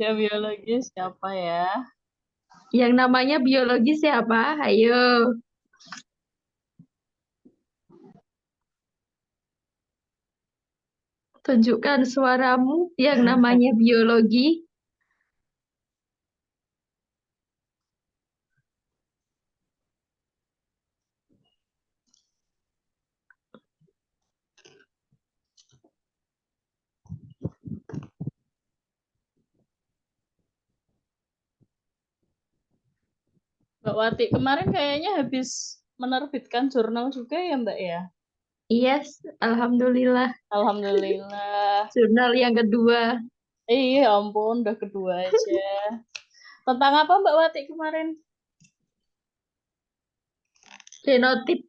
Ya biologis siapa ya? Yang namanya biologis siapa? Ayo, tunjukkan suaramu yang namanya biologi. Mbak Wati kemarin kayaknya habis menerbitkan jurnal juga ya Mbak ya? Yes, alhamdulillah. Alhamdulillah. Jurnal yang kedua, Iya ampun, udah kedua aja. Tentang apa Mbak Wati kemarin? genotip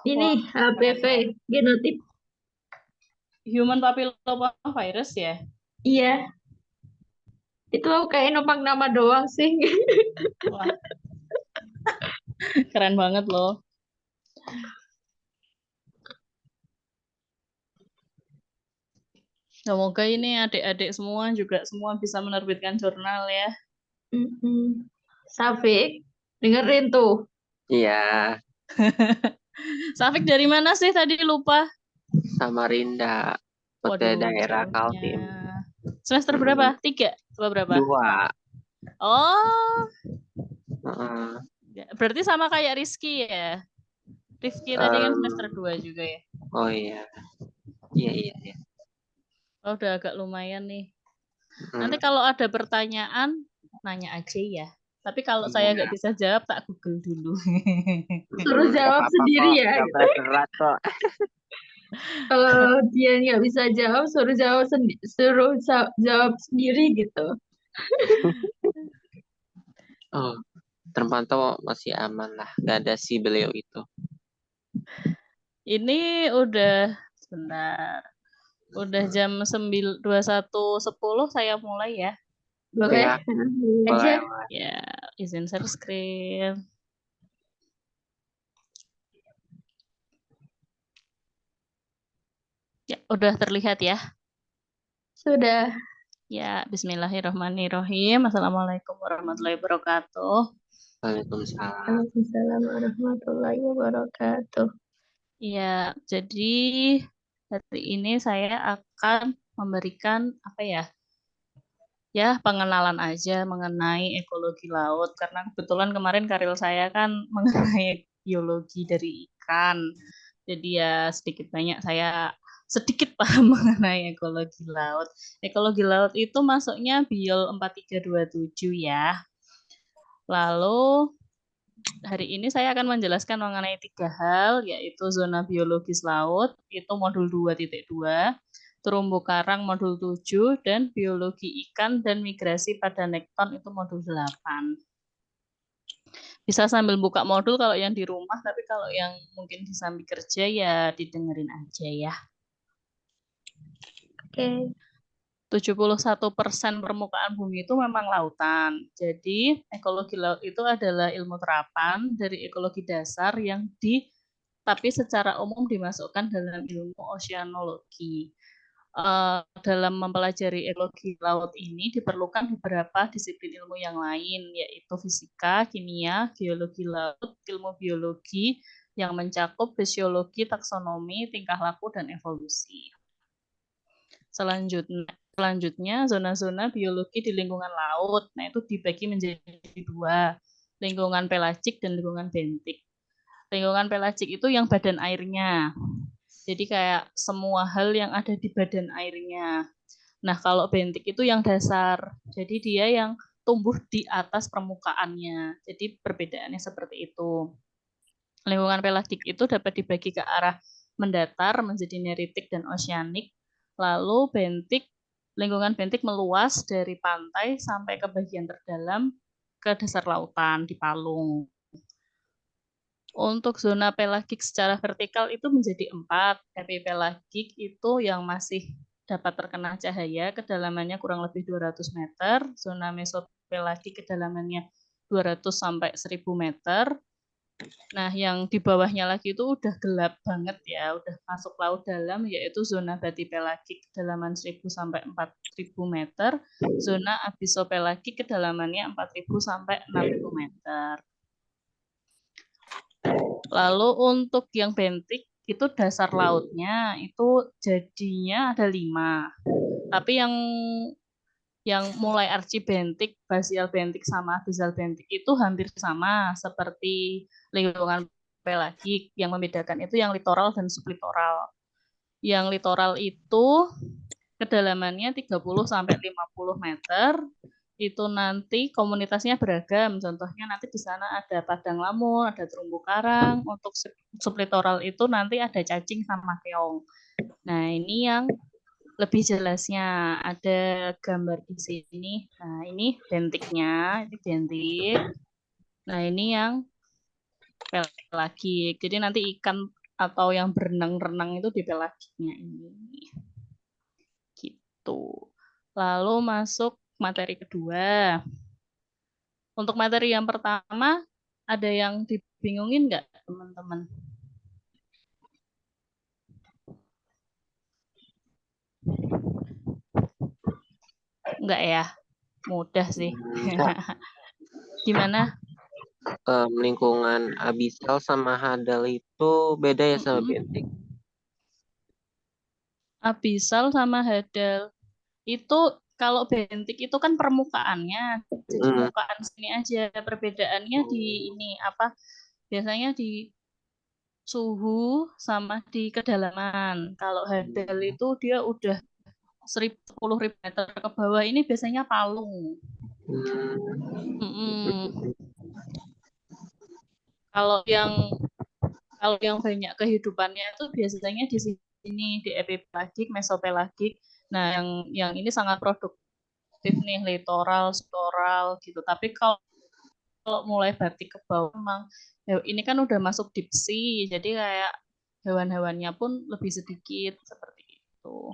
ini Wah, keren HPV, banget. genotip. Human papilloma virus ya? Iya, itu kayak numpang nama doang sih. Wah, keren banget loh. Semoga ini adik-adik semua juga semua bisa menerbitkan jurnal ya. Mm-mm. Safik, dengerin tuh. Iya, Safik dari mana sih tadi lupa? Samarinda, Kota Waduh, Daerah jauhnya. Kaltim. Semester berapa? 3? Apa berapa? Dua. Oh, Heeh. berarti sama kayak Rizky ya. Rizky tadi kan semester 2 juga ya. Oh iya, iya iya. Iya. Oh, udah agak lumayan nih. Hmm, Nanti kalau ada pertanyaan, nanya aja ya. Tapi kalau saya nggak iya. bisa jawab, tak Google dulu. Suruh Nggak jawab apa-apa sendiri kok, ya. nggak Gitu. berat-berat kok. Kalau dia nggak bisa jawab, suruh jawab sendiri gitu. Oh, terpantau masih aman lah, nggak ada si beliau itu. Ini udah sebentar. Udah jam 21.10 saya mulai ya. Boleh, Ya, boleh aja. boleh. Ya, izin share screen. Ya, udah terlihat ya. Sudah. Ya, bismillahirrahmanirrahim. Assalamualaikum warahmatullahi wabarakatuh. Waalaikumsalam. Waalaikumsalam warahmatullahi wabarakatuh. Ya, jadi hari ini saya akan memberikan apa ya? Ya, pengenalan aja mengenai ekologi laut karena kebetulan kemarin karya saya kan mengenai biologi dari ikan. Jadi ya sedikit banyak saya sedikit paham mengenai ekologi laut. Ekologi laut itu masuknya Biol 4327 ya. Lalu hari ini saya akan menjelaskan mengenai 3 hal, yaitu zona biologis laut, itu modul 2.2, terumbu karang modul 7, dan biologi ikan dan migrasi pada nekton itu modul 8. Bisa sambil buka modul kalau yang di rumah, tapi kalau yang mungkin di sambil kerja ya didengerin aja ya. Oke. 71% permukaan bumi itu memang lautan. Jadi, ekologi laut itu adalah ilmu terapan dari ekologi dasar yang tapi secara umum dimasukkan dalam ilmu oceanologi. Dalam mempelajari ekologi laut ini diperlukan beberapa disiplin ilmu yang lain, yaitu fisika, kimia, geologi laut, ilmu biologi yang mencakup fisiologi, taksonomi, tingkah laku, dan evolusi. Selanjutnya zona-zona biologi di lingkungan laut. Nah, itu dibagi menjadi 2, lingkungan pelagik dan lingkungan bentik. Lingkungan pelagik itu yang badan airnya. Jadi kayak semua hal yang ada di badan airnya. Nah, kalau bentik itu yang dasar. Jadi dia yang tumbuh di atas permukaannya. Jadi perbedaannya seperti itu. Lingkungan pelagik itu dapat dibagi ke arah mendatar menjadi neritik dan oceanik. Lalu lingkungan bentik meluas dari pantai sampai ke bagian terdalam ke dasar lautan di palung. Untuk zona pelagik secara vertikal itu menjadi 4. Epipelagik itu yang masih dapat terkena cahaya, kedalamannya kurang lebih 200 meter. Zona mesopelagik kedalamannya 200 sampai 1000 meter. Nah, yang di bawahnya lagi itu udah gelap banget ya, udah masuk laut dalam, yaitu zona bathypelagik kedalaman 1.000 sampai 4.000 meter, zona abyssopelagik kedalamannya 4.000 sampai 6.000 meter. Lalu untuk yang bentik itu dasar lautnya itu jadinya ada 5. Tapi yang mulai archibentik, basial bentik sama abyssal bentik itu hampir sama seperti lingkungan pelagik. Yang membedakan itu yang litoral dan sublitoral. Yang litoral itu kedalamannya 30 sampai 50 meter. Itu nanti komunitasnya beragam. Contohnya nanti di sana ada padang lamun, ada terumbu karang. Untuk sublitoral itu nanti ada cacing sama keong. Nah, ini yang lebih jelasnya ada gambar di sini. Nah, ini bentiknya, ini bentik. Nah, ini yang pelagik. Jadi nanti ikan atau yang berenang-renang itu di pelagiknya ini. Gitu. Lalu masuk materi kedua. Untuk materi yang pertama, ada yang dibingungin nggak, teman-teman? Enggak ya? Mudah sih. Enggak. Gimana? Lingkungan abyssal sama hadal itu beda ya sama bentik. Abyssal sama hadal. Itu kalau bentik itu kan permukaannya. Jadi permukaan sini aja. Perbedaannya di ini apa? Biasanya di suhu sama di kedalaman. Kalau hadal itu dia udah 10.000 meter ke bawah, ini biasanya palung. Kalau yang banyak kehidupannya itu biasanya di sini, di epipelagik, mesopelagik. Nah, yang ini sangat produktif nih, litoral, littoral gitu. Tapi kalau mulai batik ke bawah memang ini kan udah masuk deep sea, jadi kayak hewan-hewannya pun lebih sedikit seperti itu.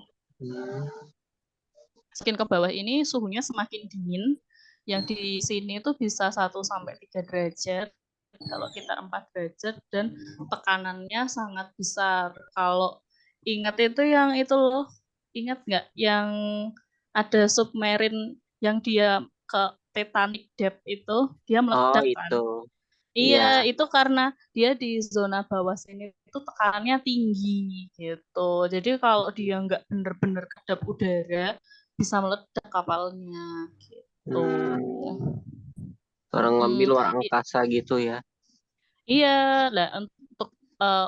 Semakin ke bawah ini suhunya semakin dingin. Yang di sini itu bisa 1 sampai 3 derajat. Kalau kita 4 derajat dan tekanannya sangat besar. Kalau ingat itu yang itu loh, ingat nggak yang ada submarine yang dia ke Titanic depth itu, dia meledak kan? itu. Iya, itu karena dia di zona bawah sini itu tekanannya tinggi gitu. Jadi kalau dia nggak bener-bener kedap udara, bisa meledak kapalnya gitu. Orang lebih luar angkasa gitu ya. Iya, lah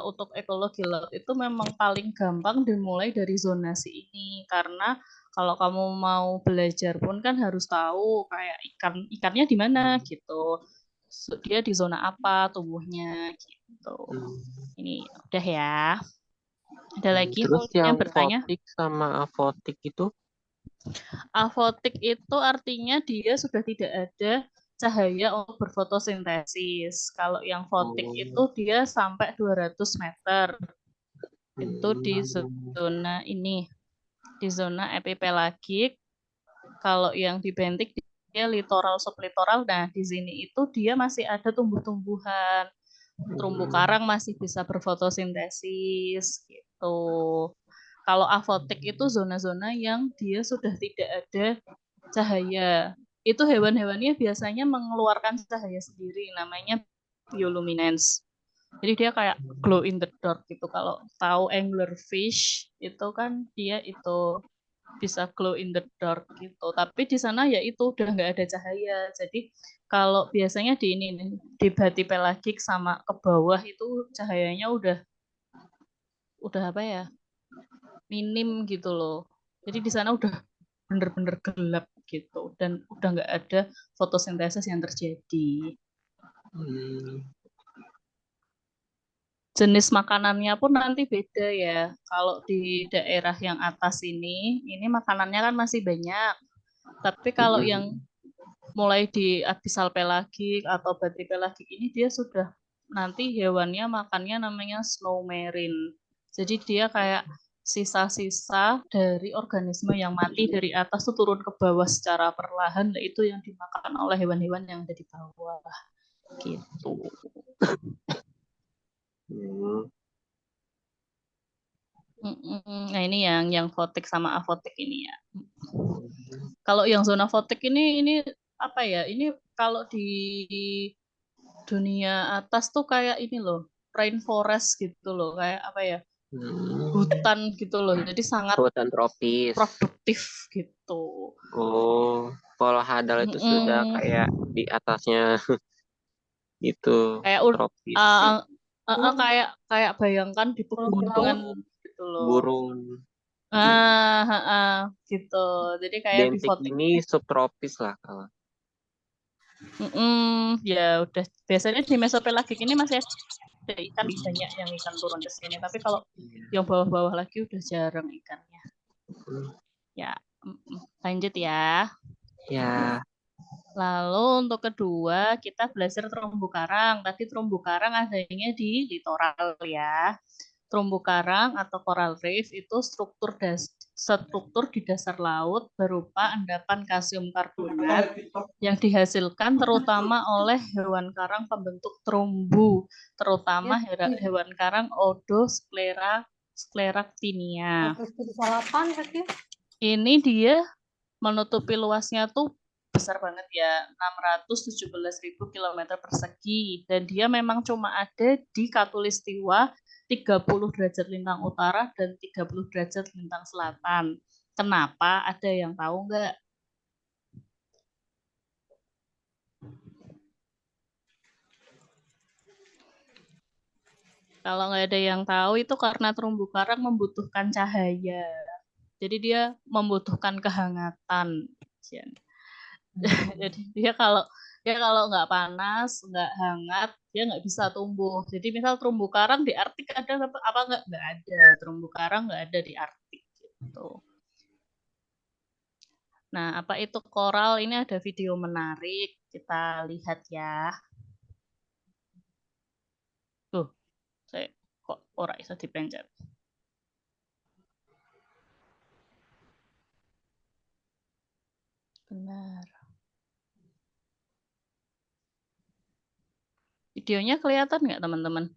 untuk ekologi laut itu memang paling gampang dimulai dari zonasi ini karena kalau kamu mau belajar pun kan harus tahu kayak ikannya di mana gitu. Dia di zona apa tumbuhnya gitu. Ini udah ya. Ada lagi Terus yang yang bertanya? fotik sama afotik itu? Afotik itu artinya dia sudah tidak ada cahaya untuk berfotosintesis. Kalau yang fotik itu dia sampai 200 meter. Itu di zona ini, di zona epipelagik. Kalau yang di bentik dia litoral sublitoral. Nah, di sini itu dia masih ada tumbuh-tumbuhan. Terumbu karang masih bisa berfotosintesis gitu. Kalau afotik itu zona-zona yang dia sudah tidak ada cahaya. Itu hewan-hewannya biasanya mengeluarkan cahaya sendiri, namanya bioluminescence. Jadi dia kayak glow in the dark gitu. Kalau tahu anglerfish itu kan dia itu bisa glow in the dark gitu. Tapi di sana ya itu udah nggak ada cahaya. Jadi kalau biasanya di ini nih, di bathypelagik sama ke bawah itu cahayanya udah apa ya? Minim gitu loh. Jadi di sana udah bener-bener gelap gitu dan udah nggak ada fotosintesis yang terjadi. Jenis makanannya pun nanti beda ya. Kalau di daerah yang atas ini makanannya kan masih banyak. Tapi kalau yang mulai di abyssal pelagik atau bathypelagik ini dia sudah nanti hewannya makannya namanya snow marine. Jadi dia kayak sisa-sisa dari organisme yang mati dari atas tuh turun ke bawah secara perlahan, itu yang dimakan oleh hewan-hewan yang ada di bawah. Gitu. Hmm. Nah ini yang fotek sama avotek ini ya. Kalau yang zona fotek ini apa ya? Ini kalau di dunia atas tuh kayak ini loh, rainforest gitu loh, kayak apa ya? Hutan gitu loh. Jadi sangat Hutan tropis. produktif gitu. Oh, kalau Hadal itu sudah kayak di atasnya itu Kayak tropis. kayak bayangkan di pegunungan gitu loh. Burung. Gitu. Jadi kayak di Bentik fotek. ini subtropis lah kalau. Ya udah biasanya di mesopelagik ini masih ada ikan banyak yang ikan turun ke sini, tapi kalau yang bawah-bawah lagi udah jarang ikannya. Ya, lanjut ya. Ya. Lalu untuk kedua kita belajar terumbu karang. Tadi terumbu karang adanya di litoral ya. Terumbu karang atau coral reef itu struktur di dasar laut berupa endapan kalsium karbonat yang dihasilkan terutama oleh hewan karang pembentuk terumbu, terutama hewan karang Scleractinia. Ini dia menutupi luasnya tuh besar banget ya, 617.000 km persegi, dan dia memang cuma ada di Khatulistiwa 30 derajat lintang utara dan 30 derajat lintang selatan. Kenapa? Ada yang tahu nggak? Kalau nggak ada yang tahu itu karena terumbu karang membutuhkan cahaya. Jadi dia membutuhkan kehangatan. Jadi dia kalau nggak panas, nggak hangat, dia nggak bisa tumbuh. Jadi misal terumbu karang di Arktik ada apa nggak? Nggak ada. Terumbu karang nggak ada di Arktik gitu. Nah, apa itu koral? Ini ada video menarik. Kita lihat ya. Tuh, saya kok ora bisa dipencet. Benar. Videonya kelihatan nggak teman-teman?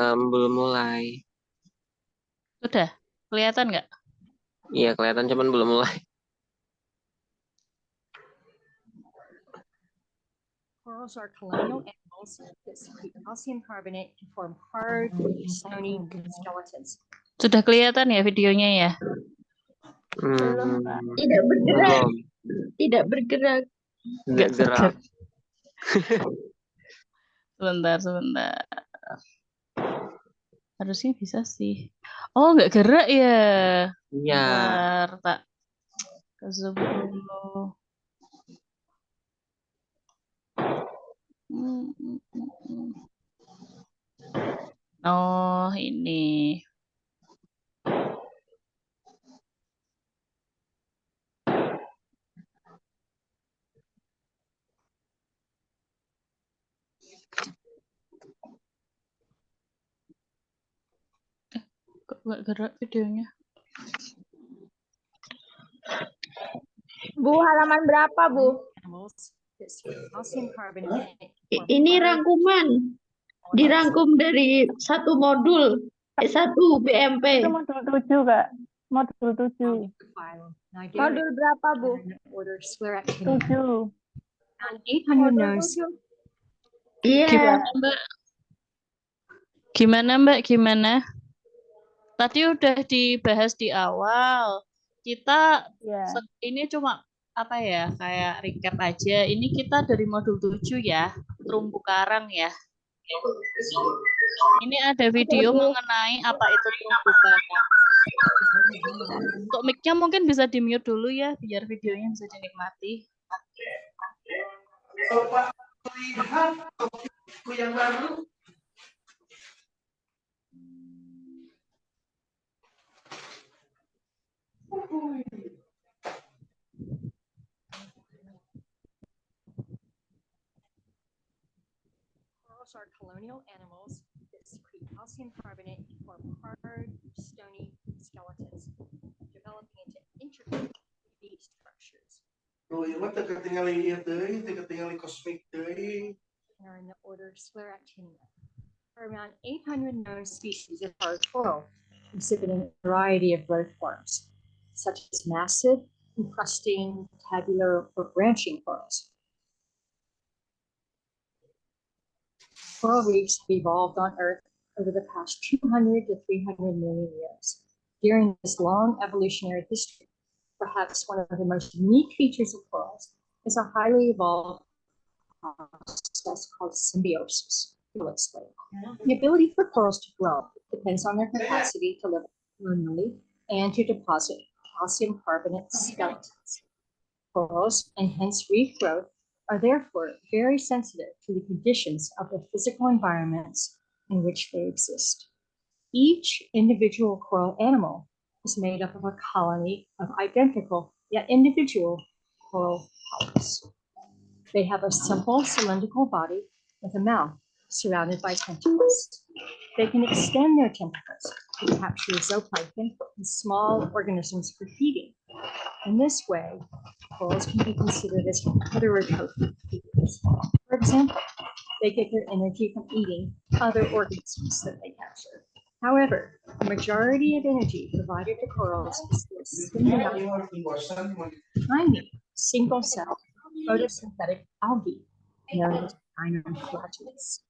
Belum mulai. Udah, kelihatan nggak? Iya kelihatan cuman belum mulai. Corals are colonial animals that secrete calcium carbonate to form hard, stony skeletons. Sudah kelihatan ya videonya ya? Tidak bergerak. Belum. Tidak bergerak. Nggak gerak. Sebentar. Harusnya bisa sih. Oh, nggak gerak ya? Iya. Bentar, tak ke zoom dulu. Oh, ini. Kok nggak gerak videonya? Bu, halaman berapa, Bu? Animals that secrete calcium carbonate to form Ini hard, rangkuman. Dirangkum dari satu modul. Satu BMP. Itu modul 7, Kak. Modul 7. phylum. Now, Modul berapa, Bu? order Scleractinia. 7. And 800 nose. Iya. Gimana, Mbak? Gimana? Tadi udah dibahas di awal. Kita Ya. ini cuma apa ya, kayak recap aja. Ini kita dari modul 7 ya, terumbu karang ya. Ini ada video mengenai apa itu terumbu karang. Untuk mic-nya mungkin bisa di-mute dulu ya, biar videonya bisa dinikmati. Coba lihat topikku yang baru. Corals are colonial animals that secrete calcium carbonate to form hard, stony skeletons, developing into intricate 3D structures. Loh, ieu mah teu ketingali ieu teuing, teu ketingali kosmik teuing. and are in the order Scleractinia. There are around 800 known species of hard coral, exhibiting a variety of growth forms, such as massive, encrusting, tabular, or branching corals. Coral reefs have evolved on Earth over the past 200 to 300 million years. During this long evolutionary history, perhaps one of the most unique features of corals is a highly evolved process called symbiosis. We'll explain. The ability for corals to grow depends on their capacity to live linearly and to deposit calcium carbonate skeletons. Corals, and hence reef growth, are therefore very sensitive to the conditions of the physical environments in which they exist. Each individual coral animal is made up of a colony of identical yet individual coral polyps. They have a simple cylindrical body with a mouth surrounded by tentacles. They can extend their tentacles to capture zooplankton and small organisms for feeding. In this way, corals can be considered as heterotrophic feeders. For example, they get their energy from eating other organisms that they capture. However, the majority of energy provided to corals is this tiny single-cell photosynthetic algae known as dinoflagellates.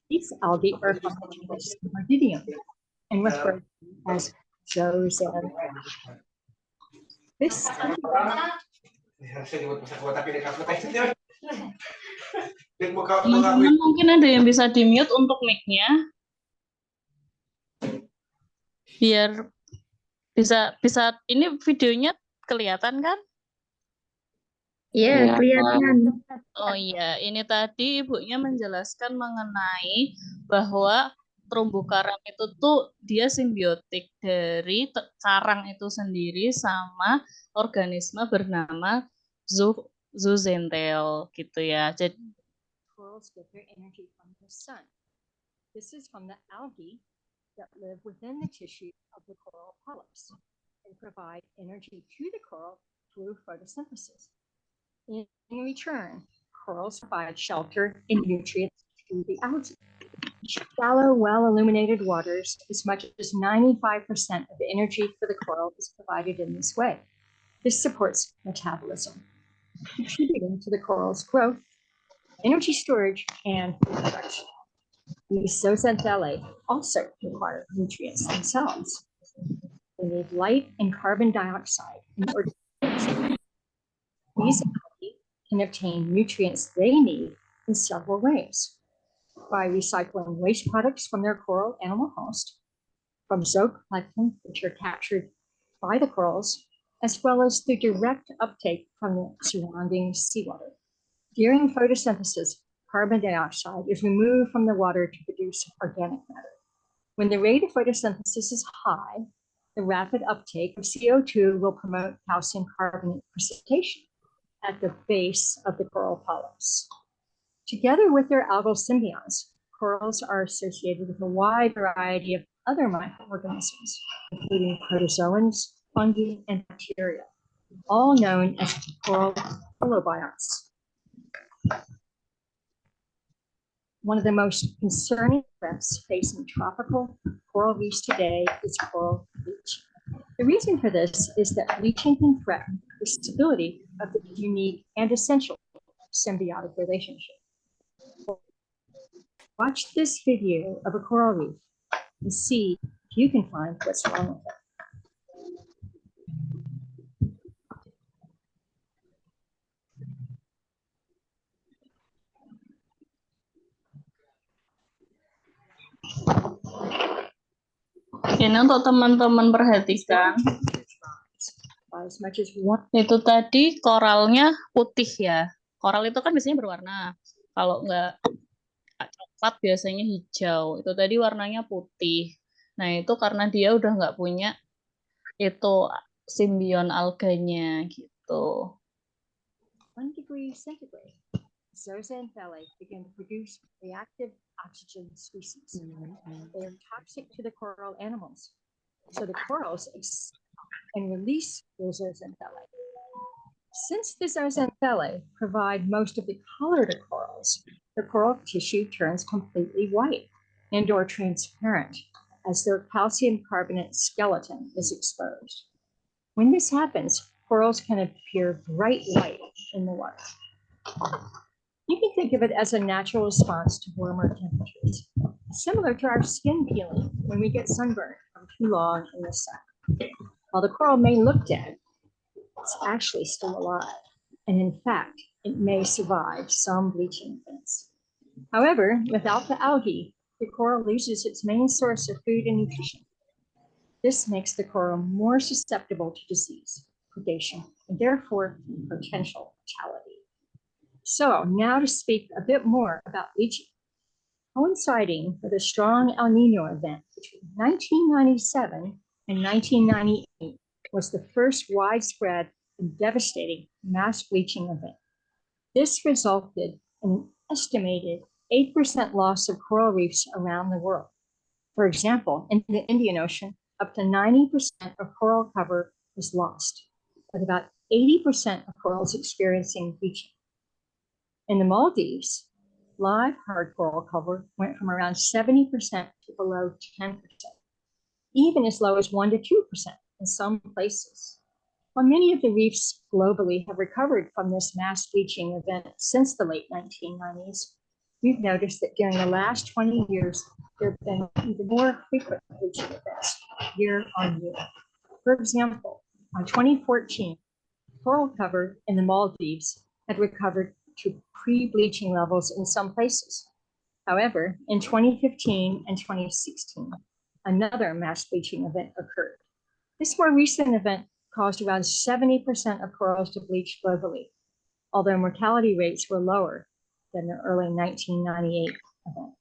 These algae are from the genus Mardidium and referred to as zooxanthellae. This Teman-teman mungkin ada yang bisa di-mute untuk mic-nya biar bisa ini videonya kelihatan kan? Iya, kelihatan. Oh iya, ini tadi ibunya menjelaskan mengenai bahwa terumbu karang itu tuh dia simbiotik dari karang itu sendiri sama organisme bernama zooxanthellae gitu ya. Jadi corals get their energy from the sun. This is from the algae that live within the tissue of the coral polyps and provide energy to the coral through photosynthesis. In return, corals provide shelter and nutrients to the algae. Shallow, well-illuminated waters, as much as 95% of the energy for the coral is provided in this way. This supports metabolism, contributing to the coral's growth, energy storage, and production. These zooxanthellae also require nutrients themselves. They need light and carbon dioxide in order to function. These algae can obtain nutrients they need in several ways: by recycling waste products from their coral animal host, from zooplankton, which are captured by the corals, as well as through direct uptake from the surrounding seawater. During photosynthesis, carbon dioxide is removed from the water to produce organic matter. When the rate of photosynthesis is high, the rapid uptake of CO2 will promote calcium carbonate precipitation at the base of the coral polyps. Together with their algal symbionts, corals are associated with a wide variety of other microorganisms, including protozoans, fungi, and bacteria, all known as coral holobionts. One of the most concerning threats facing tropical coral reefs today is coral bleaching. The reason for this is that bleaching can threaten the stability of the unique and essential symbiotic relationship. Watch this video of a coral reef and see if you can find what's wrong with it. ini untuk teman-teman perhatikan. As much as one Itu tadi koralnya putih ya. Koral itu kan biasanya berwarna. Kalau nggak coklat biasanya hijau. Itu tadi warnanya putih. Nah itu karena dia udah nggak punya itu simbion alganya gitu. 1 degree centigrade, zooxanthellae begin to produce reactive oxygen species. They are toxic to the coral animals. So the corals and release those zooxanthellae. Since the zooxanthellae provide most of the color to corals, the coral tissue turns completely white and or transparent as their calcium carbonate skeleton is exposed. When this happens, corals can appear bright white in the water. You can think of it as a natural response to warmer temperatures, similar to our skin peeling when we get sunburned from too long in the sun. While the coral may look dead, it's actually still alive, and in fact, it may survive some bleaching events. However, without the algae, the coral loses its main source of food and nutrition. This makes the coral more susceptible to disease, predation, and therefore potential mortality. So now to speak a bit more about bleaching. Coinciding with a strong El Nino event between 1997 and 1998 was the first widespread and devastating mass bleaching event. This resulted in an estimated 8% loss of coral reefs around the world. For example, in the Indian Ocean, up to 90% of coral cover was lost, with about 80% of corals experiencing bleaching. In the Maldives, live hard coral cover went from around 70% to below 10%, even as low as 1% to 2% in some places. While many of the reefs globally have recovered from this mass bleaching event since the late 1990s, we've noticed that during the last 20 years, there have been even more frequent bleaching events year on year. For example, by 2014, coral cover in the Maldives had recovered to pre-bleaching levels in some places. However, in 2015 and 2016, another mass bleaching event occurred. This more recent event caused around 70% of corals to bleach globally, although mortality rates were lower than the early 1998 event.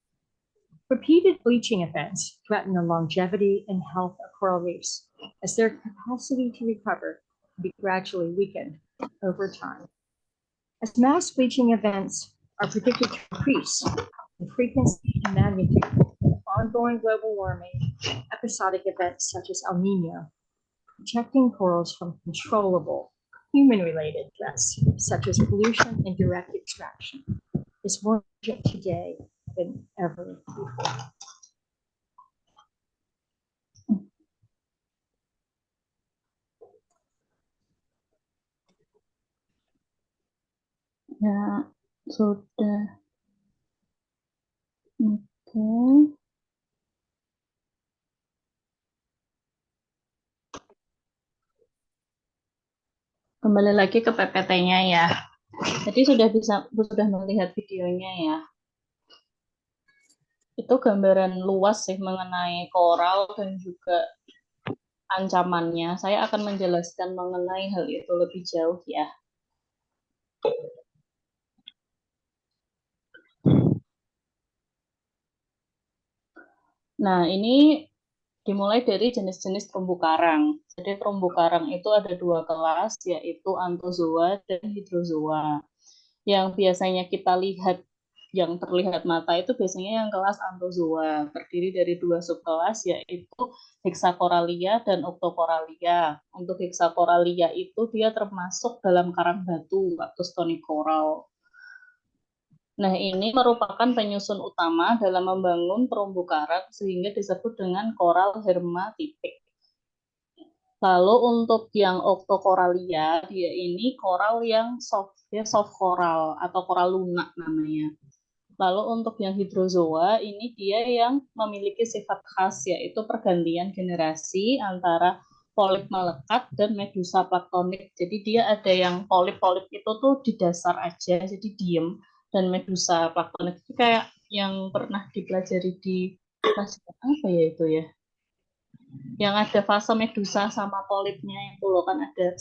Repeated bleaching events threaten the longevity and health of coral reefs, as their capacity to recover can be gradually weakened over time. As mass bleaching events are predicted to increase in frequency and magnitude with ongoing global warming, episodic events such as El Nino, protecting corals from controllable human-related threats such as pollution and direct extraction is more urgent today than ever before. Ya, sudah. Oke. Kembali lagi ke PPT-nya ya. Jadi sudah melihat videonya ya. Itu gambaran luas sih mengenai koral dan juga ancamannya. Saya akan menjelaskan mengenai hal itu lebih jauh ya. Nah, ini dimulai dari jenis-jenis terumbu karang. Jadi terumbu karang itu ada dua kelas, yaitu anthozoa dan hydrozoa. Yang biasanya kita lihat, yang terlihat mata itu biasanya yang kelas anthozoa, terdiri dari dua subkelas, yaitu Hexacoralia dan Octocoralia. Untuk Hexacoralia itu dia termasuk dalam karang batu atau stony coral. Nah, ini merupakan penyusun utama dalam membangun terumbu karang sehingga disebut dengan koral hermatipik. Lalu untuk yang Octocoralia, dia ini koral yang soft coral atau koral lunak namanya. Lalu untuk yang hydrozoa, ini dia yang memiliki sifat khas, yaitu pergantian generasi antara polip melekat dan medusa plaktonik. Jadi dia ada yang polip-polip itu tuh di dasar aja, jadi diem. Dan medusa plaktonik itu kayak yang pernah dipelajari di kelas apa ya itu ya? Yang ada fase medusa sama polipnya itu loh, kan ada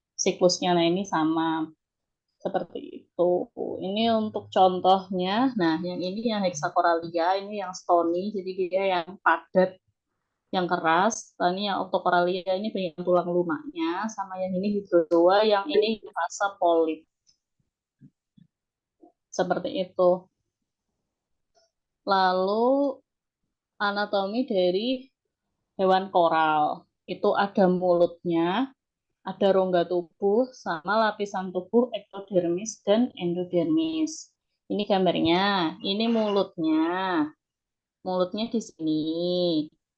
siklusnya. Nah ini sama seperti itu. Ini untuk contohnya. Nah yang ini yang Hexacoralia, ini yang stony, jadi dia yang padat, yang keras. Nah, ini yang Octocoralia, ini banyak tulang lunaknya, sama yang ini hydrozoa, yang ini fase polip. Seperti itu. Lalu anatomi dari hewan koral. Itu ada mulutnya, ada rongga tubuh, sama lapisan tubuh ektodermis dan endodermis. Ini gambarnya, ini mulutnya. Mulutnya di sini.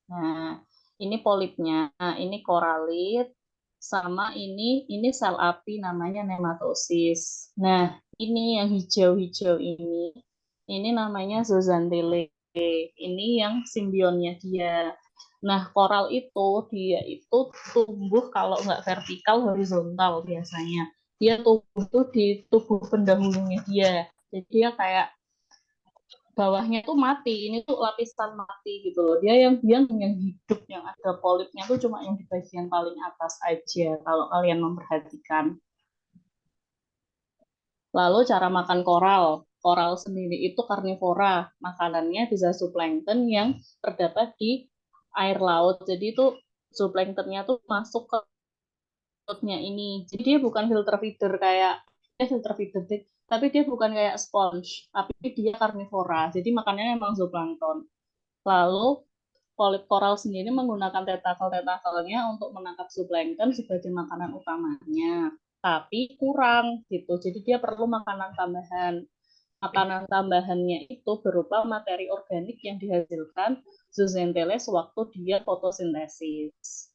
Nah, ini polipnya, ini koralit, sama ini sel api namanya nematosis. Nah, ini yang hijau-hijau ini namanya zooxanthellae. Ini yang simbionnya dia. Nah, koral itu dia itu tumbuh kalau nggak vertikal horizontal biasanya. Dia tumbuh tuh di tubuh pendahulunya dia. Jadi dia kayak bawahnya tuh mati, ini tuh lapisan mati gitu loh. Dia yang hidup, yang ada polipnya tuh cuma yang di bagian paling atas aja kalau kalian memperhatikan. Lalu cara makan koral. Koral sendiri itu karnivora, makanannya bisa zooplankton yang terdapat di air laut. Jadi itu zooplanktonnya tuh masuk ke lautnya ini. Jadi dia bukan filter feeder kayak filter feeder, tapi dia bukan kayak sponge, tapi dia karnivora. Jadi makanannya memang zooplankton. Lalu polip koral sendiri menggunakan tentakel-tentakelnya untuk menangkap zooplankton sebagai makanan utamanya. Tapi kurang gitu. Jadi dia perlu makanan tambahan. Makanan tambahannya itu berupa materi organik yang dihasilkan zooxanthellae sewaktu dia fotosintesis.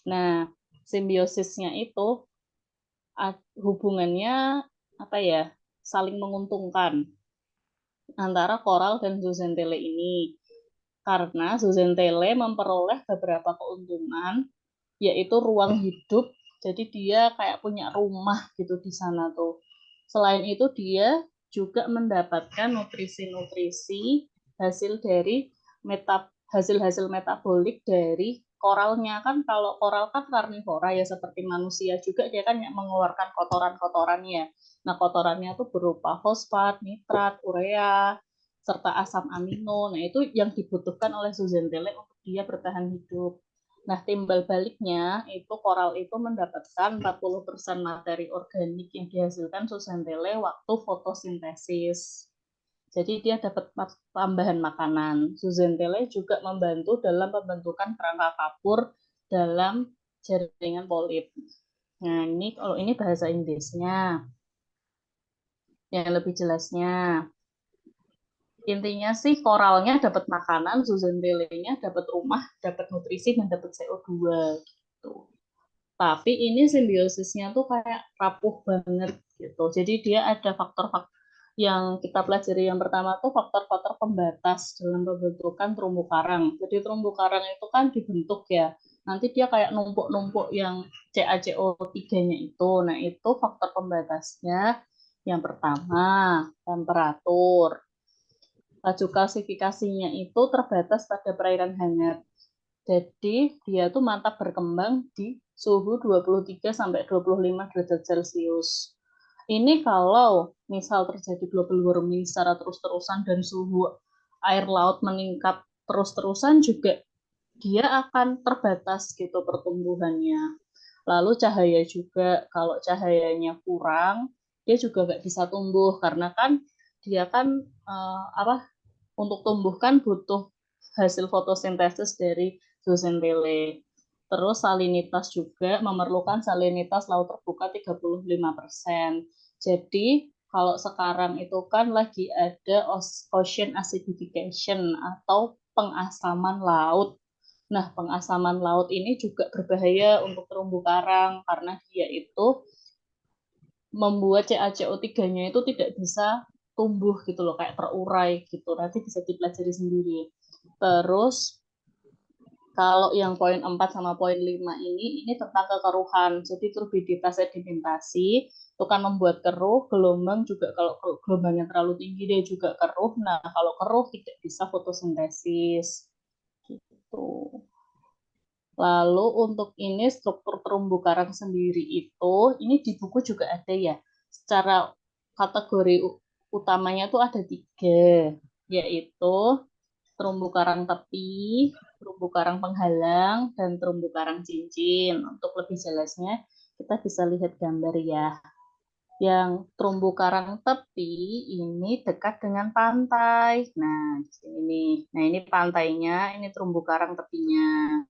Nah, simbiosisnya itu hubungannya apa ya? Saling menguntungkan antara koral dan zooxanthellae ini. Karena zooxanthellae memperoleh beberapa keuntungan, yaitu ruang hidup. Jadi dia kayak punya rumah gitu di sana tuh. Selain itu dia juga mendapatkan nutrisi-nutrisi hasil dari hasil-hasil metabolik dari koralnya. Kan kalau koral kan karnivora ya, seperti manusia juga, dia kan mengeluarkan kotoran-kotorannya. Nah, kotorannya tuh berupa fosfat, nitrat, urea, serta asam amino. Nah, itu yang dibutuhkan oleh zooxanthellae untuk dia bertahan hidup. Nah, timbal baliknya itu koral itu mendapatkan 40% materi organik yang dihasilkan zooxanthellae waktu fotosintesis. Jadi dia dapat tambahan makanan. Zooxanthellae juga membantu dalam pembentukan kerangka kapur dalam jaringan polip. Nah, ini bahasa Inggrisnya. Yang lebih jelasnya. Intinya sih koralnya dapat makanan, zooxanthellae-nya dapat rumah, dapat nutrisi, dan dapat CO2 gitu. Tapi ini simbiosisnya tuh kayak rapuh banget gitu. Jadi dia ada faktor-faktor yang kita pelajari. Yang pertama tuh faktor-faktor pembatas dalam pembentukan terumbu karang. Jadi terumbu karang itu kan dibentuk ya. Nanti dia kayak numpuk-numpuk yang CaCO3-nya itu. Nah, itu faktor pembatasnya. Yang pertama, temperatur. Laju klasifikasinya itu terbatas pada perairan hangat. Jadi dia tuh mantap berkembang di suhu 23 sampai 25 derajat Celcius. Ini kalau misal terjadi global warming secara terus-terusan dan suhu air laut meningkat terus-terusan juga dia akan terbatas gitu pertumbuhannya. Lalu cahaya juga, kalau cahayanya kurang, dia juga nggak bisa tumbuh karena kan dia kan untuk tumbuh kan butuh hasil fotosintesis dari zooxanthellae. Terus salinitas juga memerlukan salinitas laut terbuka 35%. Jadi kalau sekarang itu kan lagi ada ocean acidification atau pengasaman laut. Nah, pengasaman laut ini juga berbahaya untuk terumbu karang karena dia itu membuat CaCO3-nya itu tidak bisa tumbuh gitu loh, kayak terurai gitu. Nanti bisa dipelajari sendiri. Terus kalau yang poin 4 sama poin 5 ini tentang kekeruhan. Jadi turbiditas sedimentasi itu kan membuat keruh, gelombang juga kalau gelombangnya terlalu tinggi dia juga keruh. Nah, kalau keruh tidak bisa fotosintesis. Gitu. Lalu untuk ini struktur terumbu karang sendiri itu, ini di buku juga ada ya. Secara kategori utamanya tuh ada 3, yaitu terumbu karang tepi, terumbu karang penghalang, dan terumbu karang cincin. Untuk lebih jelasnya, kita bisa lihat gambar ya. Yang terumbu karang tepi ini dekat dengan pantai. Nah, di sini. Nah, ini pantainya, ini terumbu karang tepinya.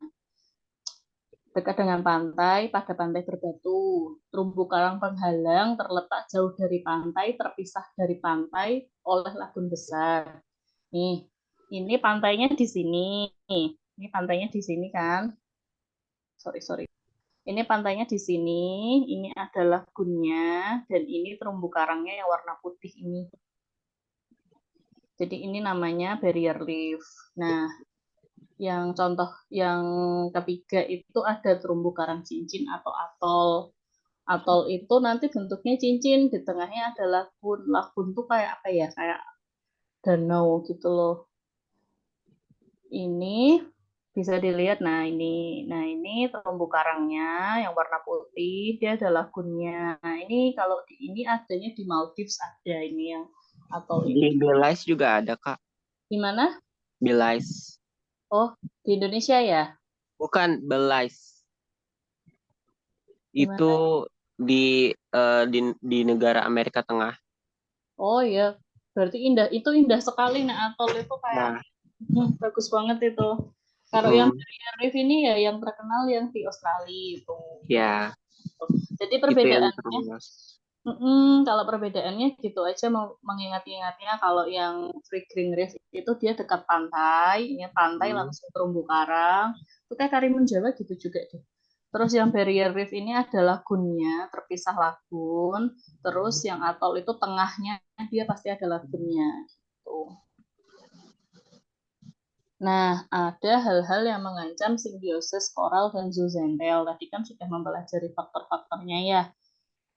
Dekat dengan pantai, pada pantai berbatu. Terumbu karang penghalang terletak jauh dari pantai, terpisah dari pantai oleh lagun besar. Nih, ini pantainya di sini. Ini pantainya di sini kan? Sorry. Ini pantainya di sini. Ini adalah lagunnya, dan ini terumbu karangnya yang warna putih ini. Jadi ini namanya barrier reef. Nah, yang contoh yang ketiga itu ada terumbu karang cincin atau atol. Atol itu nanti bentuknya cincin, di tengahnya ada lagun. Lagun tuh kayak apa ya? Kayak danau gitu loh. Ini bisa dilihat. Nah, ini terumbu karangnya yang warna putih, dia ada lagunnya. Nah, ini kalau ini adanya di Maldives, ada ini yang atol Di ini. Belize juga ada, Kak. Gimana? Belize. Oh, di Indonesia ya? Bukan Belize. Gimana? Itu di negara Amerika Tengah. Oh iya, berarti indah sekali. Nah, atol itu kayak Nah, bagus banget itu. Kalau yang barrier reef ini ya yang terkenal yang di Australia itu. ya, Jadi itu yang perbedaannya, terluas. kalau perbedaannya gitu aja, mengingat-ingatnya kalau yang Free Green Reef itu dia dekat pantai, ini pantai langsung terumbu karang. Itu kayak Karimun Jawa gitu juga deh. Terus yang barrier reef ini ada lagunnya, terpisah lagun. Terus yang atol itu tengahnya dia pasti ada lagunnya gitu. Nah, ada hal-hal yang mengancam simbiosis koral dan zooxantel. Tadi kan sudah mempelajari faktor-faktornya ya.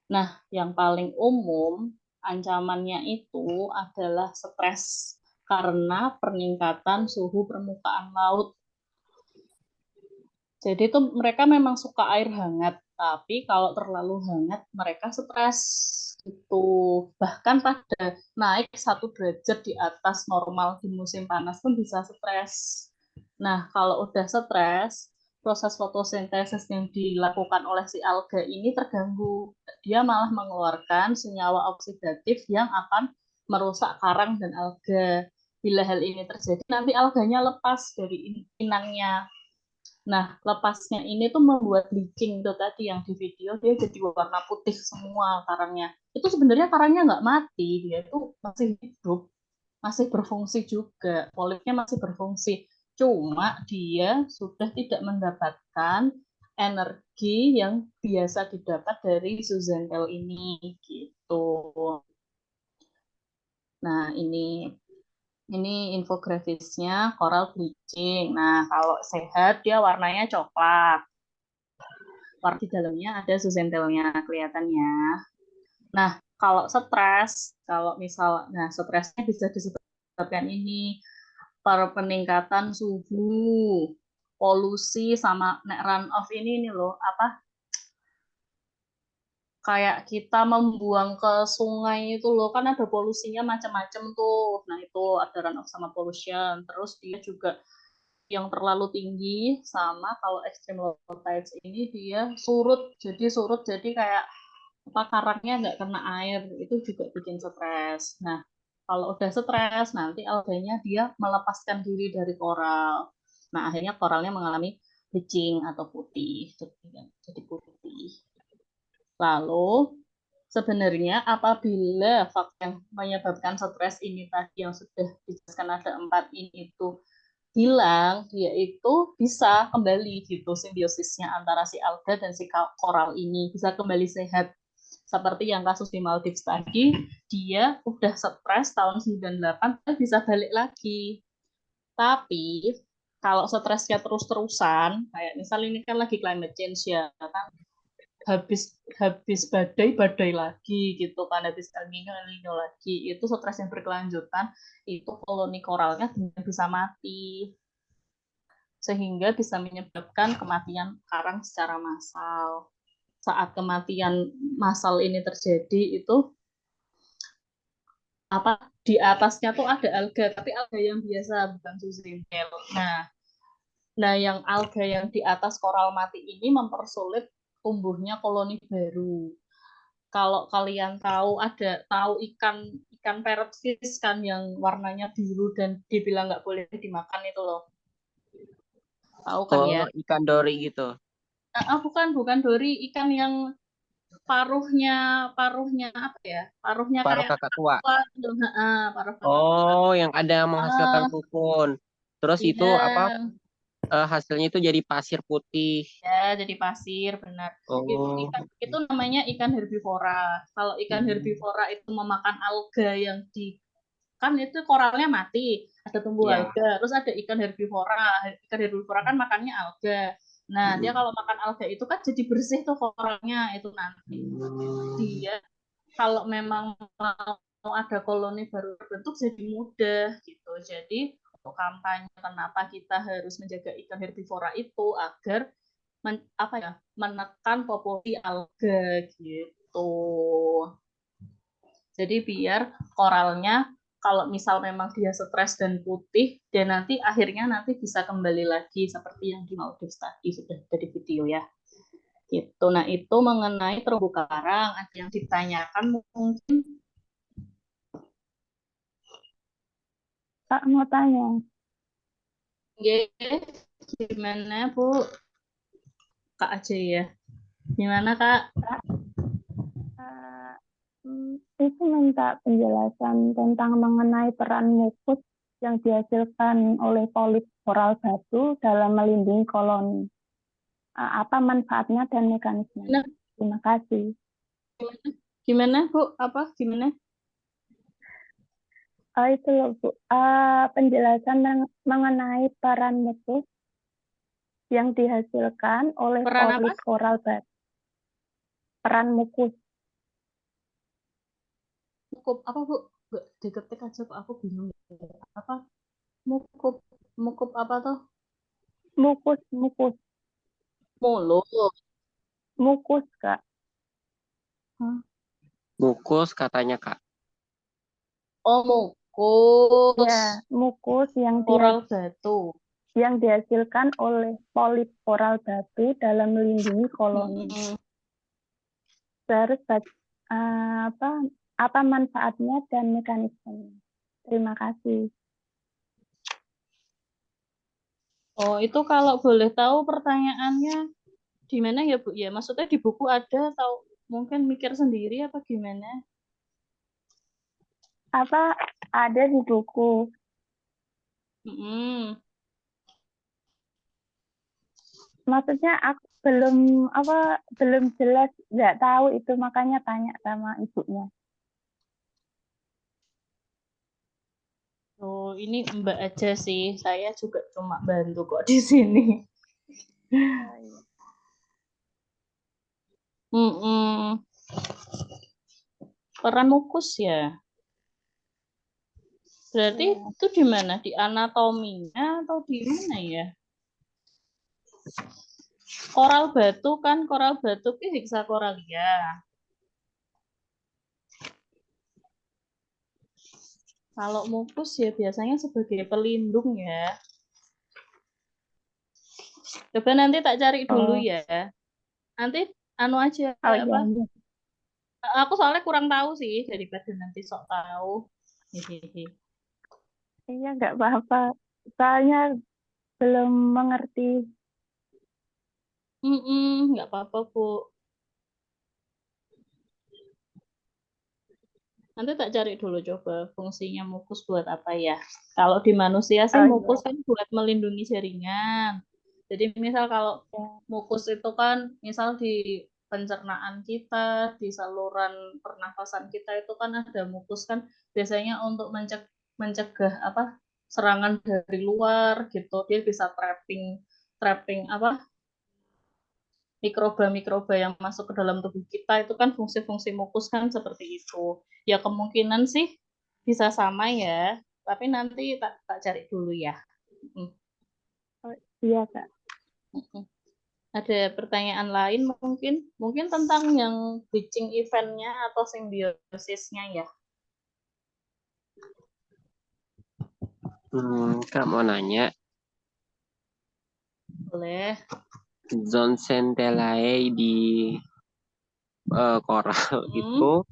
Nah, yang paling umum ancamannya itu adalah stres karena peningkatan suhu permukaan laut. Jadi itu mereka memang suka air hangat, tapi kalau terlalu hangat mereka stres itu. Bahkan pada naik 1 derajat di atas normal di musim panas pun bisa stres. Nah, kalau udah stres, proses fotosintesis yang dilakukan oleh si alga ini terganggu. Dia malah mengeluarkan senyawa oksidatif yang akan merusak karang dan alga. Bila hal ini terjadi, nanti alganya lepas dari inangnya. Nah, lepasnya ini tuh membuat bleaching itu tadi yang di video, dia jadi warna putih semua karangnya. Itu sebenarnya karangnya nggak mati, dia itu masih hidup, masih berfungsi juga, polipnya masih berfungsi. Cuma dia sudah tidak mendapatkan energi yang biasa didapat dari zooxantel ini gitu. Nah, ini infografisnya coral bleaching. Nah, kalau sehat dia warnanya coklat. Warna di dalamnya ada zooxantelnya kelihatannya. Nah, kalau stres, stresnya bisa disebabkan ini peningkatan suhu, polusi sama run off ini loh, apa kayak kita membuang ke sungai itu loh, kan ada polusinya macam-macam tuh. Nah, itu ada run off sama pollution. Terus dia juga yang terlalu tinggi, sama kalau extreme low tides ini dia surut. Jadi kayak apa, karangnya nggak kena air, itu juga bikin stres. Nah, kalau udah stres nanti alganya dia melepaskan diri dari koral. Nah, akhirnya koralnya mengalami bleaching atau putih, jadi putih. Lalu sebenarnya apabila faktor yang menyebabkan stres ini tadi yang sudah dijelaskan ada 4 ini itu hilang, dia itu bisa kembali gitu simbiosisnya antara si alga dan si koral ini bisa kembali sehat. Seperti yang kasus di Maldives tadi, dia udah stres tahun 98 dia bisa balik lagi. Tapi kalau stresnya terus-terusan, kayak misal ini kan lagi climate change ya kan, habis badai lagi gitu kan, habis El Nino lagi, itu stres yang berkelanjutan, itu koloni koralnya bisa mati, sehingga bisa menyebabkan kematian karang secara massal. Saat kematian massal ini terjadi itu apa, di atasnya tuh ada alga, tapi alga yang biasa bukan zooxantel. Nah, yang alga yang di atas koral mati ini mempersulit tumbuhnya koloni baru. Kalau kalian tahu ikan parrotfish kan yang warnanya biru dan dibilang nggak boleh dimakan itu loh. Tahu kan ya? Ikan dori gitu. bukan dori, ikan yang paruhnya apa ya? Paruhnya Paruh kayak kakak tua. apa gitu. Paruh kakak tua. Oh, yang ada menghasilkan Ah, kukun. Terus itu iya. apa? Hasilnya itu jadi pasir putih. Ya, jadi pasir, benar. Oh. Itu namanya ikan herbivora. Kalau ikan herbivora itu memakan alga yang di kan itu koralnya mati, ada tumbuh Ya. alga, terus ada ikan herbivora. Ikan herbivora kan makannya alga. Nah, dia kalau makan alga itu kan jadi bersih tuh koralnya itu nanti. Dia kalau memang mau ada koloni baru terbentuk jadi mudah gitu. Jadi untuk kampanye kenapa kita harus menjaga ikan herbivora itu agar menekan populasi alga gitu. Jadi biar koralnya kalau misal memang dia stres dan putih, dan akhirnya bisa kembali lagi seperti yang di Maldives tadi sudah dari video ya. Gitu. Nah, itu mengenai terumbu karang. Ada yang ditanyakan mungkin? Kak mau tanya. Gimana Bu? Kak aja ya. Gimana Kak? Kak, itu minta penjelasan tentang mengenai peran mukus yang dihasilkan oleh polip koral batu dalam melindungi koloni. Apa manfaatnya dan mekanismenya? Terima kasih. Gimana Bu? Apa? Gimana? Itu loh Bu, penjelasan mengenai peran mukus yang dihasilkan oleh Peran apa? polip koral batu. Peran mukus. Mukup apa Bu? Diketik aja kok aku bingung. Apa? Mukup. Mukup apa tuh? Mukus, Mulut. mukus Kak. Mukus katanya Kak. Oh, mukus. Ya, mukus Koral batu. yang dihasilkan oleh polip koral batu dalam melindungi koloni. Terus apa manfaatnya dan mekanismenya? Terima kasih. Oh, itu kalau boleh tahu pertanyaannya di mana ya Bu? Ya, maksudnya di buku ada atau mungkin mikir sendiri apa gimana? Apa ada di buku? Maksudnya aku belum jelas, nggak tahu itu makanya tanya sama ibunya. Oh, ini Mbak aja sih. Saya juga cuma bantu kok di sini. Peran mukus ya. Berarti itu di mana? Di anatominya atau di mana ya? Koral batu itu heksakoralia. Kalau mukus ya biasanya sebagai pelindung ya. Coba nanti tak cari dulu ya. Nanti aja apa? Iya. Aku soalnya kurang tahu sih daripada nanti sok tahu. Iya nggak apa-apa. Soalnya belum mengerti. Nggak apa-apa Bu. Nanti tak cari dulu coba fungsinya mukus buat apa ya. Kalau di manusia sih mukus kan buat melindungi jaringan. Jadi misal kalau mukus itu kan misal di pencernaan kita, di saluran pernafasan kita itu kan ada mukus kan biasanya untuk mencegah apa serangan dari luar gitu. Dia bisa trapping apa mikroba-mikroba yang masuk ke dalam tubuh kita itu kan fungsi-fungsi mukus kan seperti itu. Ya kemungkinan sih bisa sama ya, tapi nanti tak cari dulu ya. Iya Kak. Ada pertanyaan lain mungkin tentang yang bleaching eventnya atau simbiosisnya ya. Kak mau nanya. Boleh. Zooxanthellae di koral itu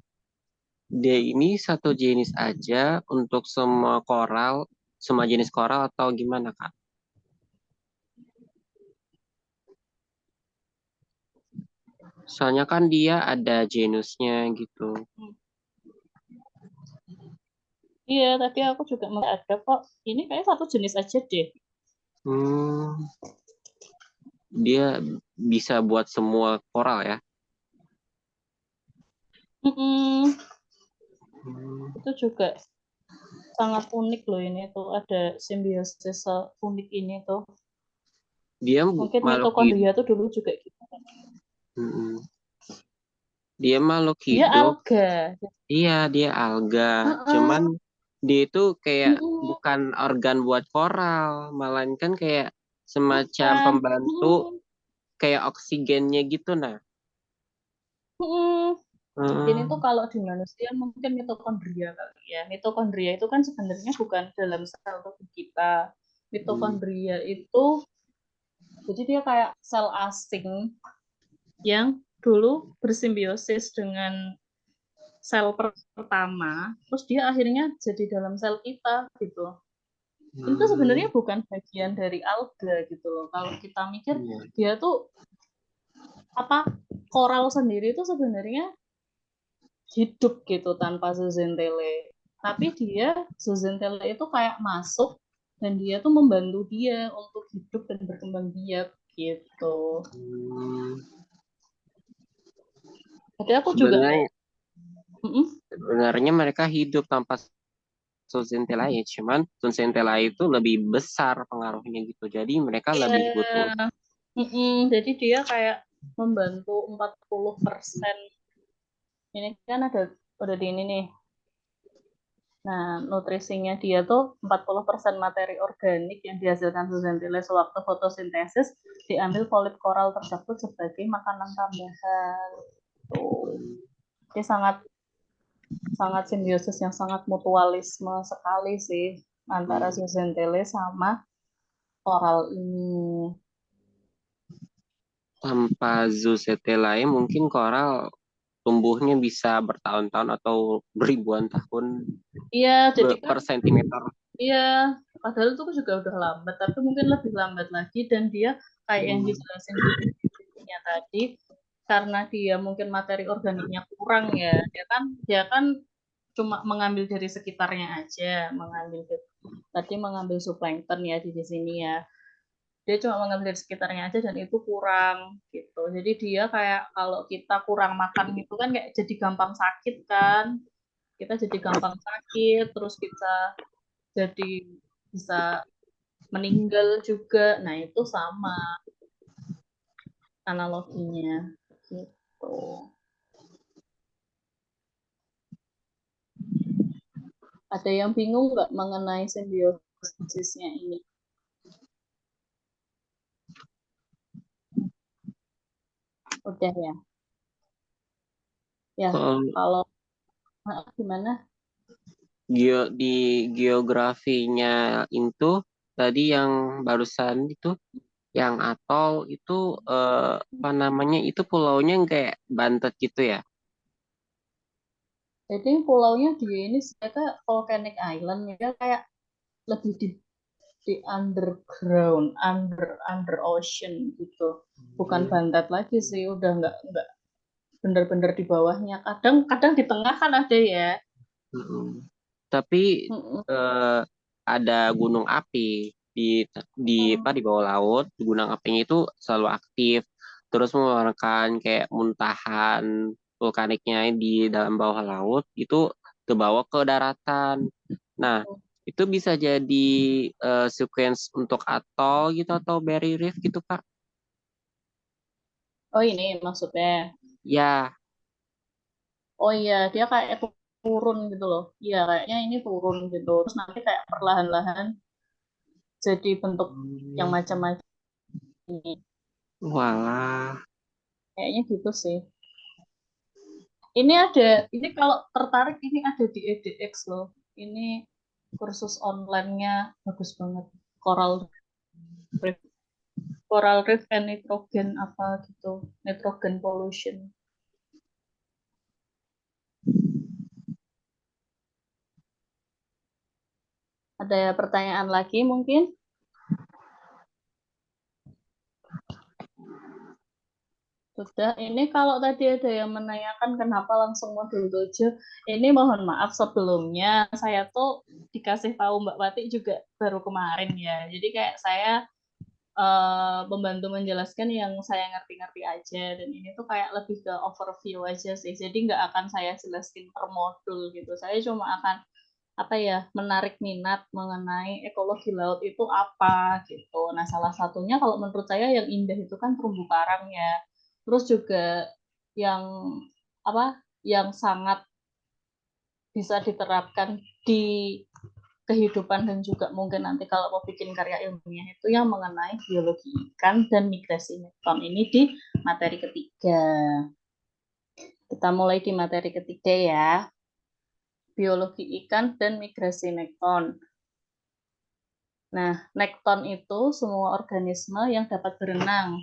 dia ini satu jenis aja untuk semua jenis koral atau gimana Kak? Soalnya kan dia ada genusnya gitu. Iya, tadi aku juga melihat ada kok. Ini kayak satu jenis aja deh. Hmm, dia bisa buat semua koral ya. Mm-mm. Hmm, Itu juga sangat unik loh ini tuh. Ada simbiosis unik ini tuh. Dia Mungkin makhluk hidup. mitokondria tuh dulu juga gitu. Dia makhluk Dia hidup. alga. Iya, dia alga. Cuman Heeh. dia itu kayak Mm-mm. bukan organ buat koral, melainkan kayak semacam Bukan. pembantu Mm-mm. kayak oksigennya gitu nah. Mm-mm. Ini tuh Hmm, kalau di manusia mungkin mitokondria kali ya. Mitokondria itu kan sebenarnya bukan dalam sel tubuh kita. Mitokondria itu jadi dia kayak sel asing yang dulu bersimbiosis dengan sel pertama, terus dia akhirnya jadi dalam sel kita gitu. Itu sebenarnya bukan bagian dari alga gitu loh. Kalau kita mikir iya. dia tuh apa koral sendiri itu sebenarnya hidup gitu tanpa zooxanthellae. Tapi dia zooxanthellae itu kayak masuk dan dia tuh membantu dia untuk hidup dan berkembang biak gitu. Hmm, Jadi aku juga nggak. sebenarnya Mm-mm. sebenarnya mereka hidup tanpa zooxanthellae, cuman zooxanthellae itu lebih besar pengaruhnya gitu. Jadi mereka lebih butuh. Iya. Mm-mm. Jadi dia kayak membantu 40%. Ini kan ada di ini nih. Nah, nutrisinya dia tuh 40% materi organik yang dihasilkan zooxanthellae sewaktu fotosintesis diambil polip koral tersebut sebagai makanan tambahan. Tuh. Jadi sangat sangat simbiosis yang sangat mutualisme sekali sih antara zooxanthellae sama koral ini. Tanpa zooxanthellae mungkin koral tumbuhnya bisa bertahun-tahun atau beribuan tahun Iya, jadi kan per sentimeter. iya, padahal itu juga udah lambat, tapi mungkin lebih lambat lagi dan dia kayak yang dijelasin di bukunya tadi, karena dia mungkin materi organiknya kurang ya, dia kan cuma mengambil dari sekitarnya aja, tadi mengambil zooplankton ya di sini ya, dia cuma mengambil dari sekitarnya aja dan itu kurang gitu. Jadi dia kayak kalau kita kurang makan gitu kan kayak jadi gampang sakit kan, kita jadi gampang sakit, terus kita jadi bisa meninggal juga. Nah, itu sama analoginya gitu. Ada yang bingung nggak mengenai simbiosisnya ini? Udah ya? Ya, kalau gimana? Di geografinya itu tadi yang barusan itu yang atol itu apa namanya itu pulaunya kayak Bantet gitu ya. Jadi pulaunya dia ini kayak volcanic island ya, kayak lebih di underground, under ocean gitu. Bukan bandat lagi sih, udah nggak bener-bener di bawahnya. Kadang di tengah kan ada ya. Mm-mm. Tapi Mm-mm. eh, ada gunung api di bawah laut. Gunung apinya itu selalu aktif, terus mengeluarkan kayak muntahan vulkaniknya di dalam bawah laut itu kebawa ke daratan. Nah, itu bisa jadi sequence untuk atol gitu atau barrier reef gitu, Kak. Oh ini maksudnya. Ya, Oh iya, dia kayak turun gitu loh. Iya, kayaknya ini turun gitu. Terus nanti kayak perlahan-lahan jadi bentuk yang macam-macam ini. walah. Kayaknya gitu sih. Ini kalau tertarik ini ada di edX loh. Ini kursus online-nya bagus banget. Coral Reef, Coral Reef and Nitrogen apa gitu. Nitrogen pollution. Ada pertanyaan lagi mungkin? Sudah, ini kalau tadi ada yang menanyakan kenapa langsung modul 7, ini mohon maaf sebelumnya, saya tuh dikasih tahu Mbak Wati juga baru kemarin ya. Jadi kayak saya membantu menjelaskan yang saya ngerti-ngerti aja, dan ini tuh kayak lebih ke overview aja sih. Jadi nggak akan saya jelasin per modul gitu. Saya cuma akan menarik minat mengenai ekologi laut itu apa gitu. Nah, salah satunya kalau menurut saya yang indah itu kan terumbu karang ya. Terus juga yang yang sangat bisa diterapkan di kehidupan dan juga mungkin nanti kalau mau bikin karya ilmiah itu yang mengenai biologi ikan dan migrasi nekton ini di materi ketiga. Kita mulai di materi ketiga ya. Biologi ikan dan migrasi nekton. Nah, nekton itu semua organisme yang dapat berenang,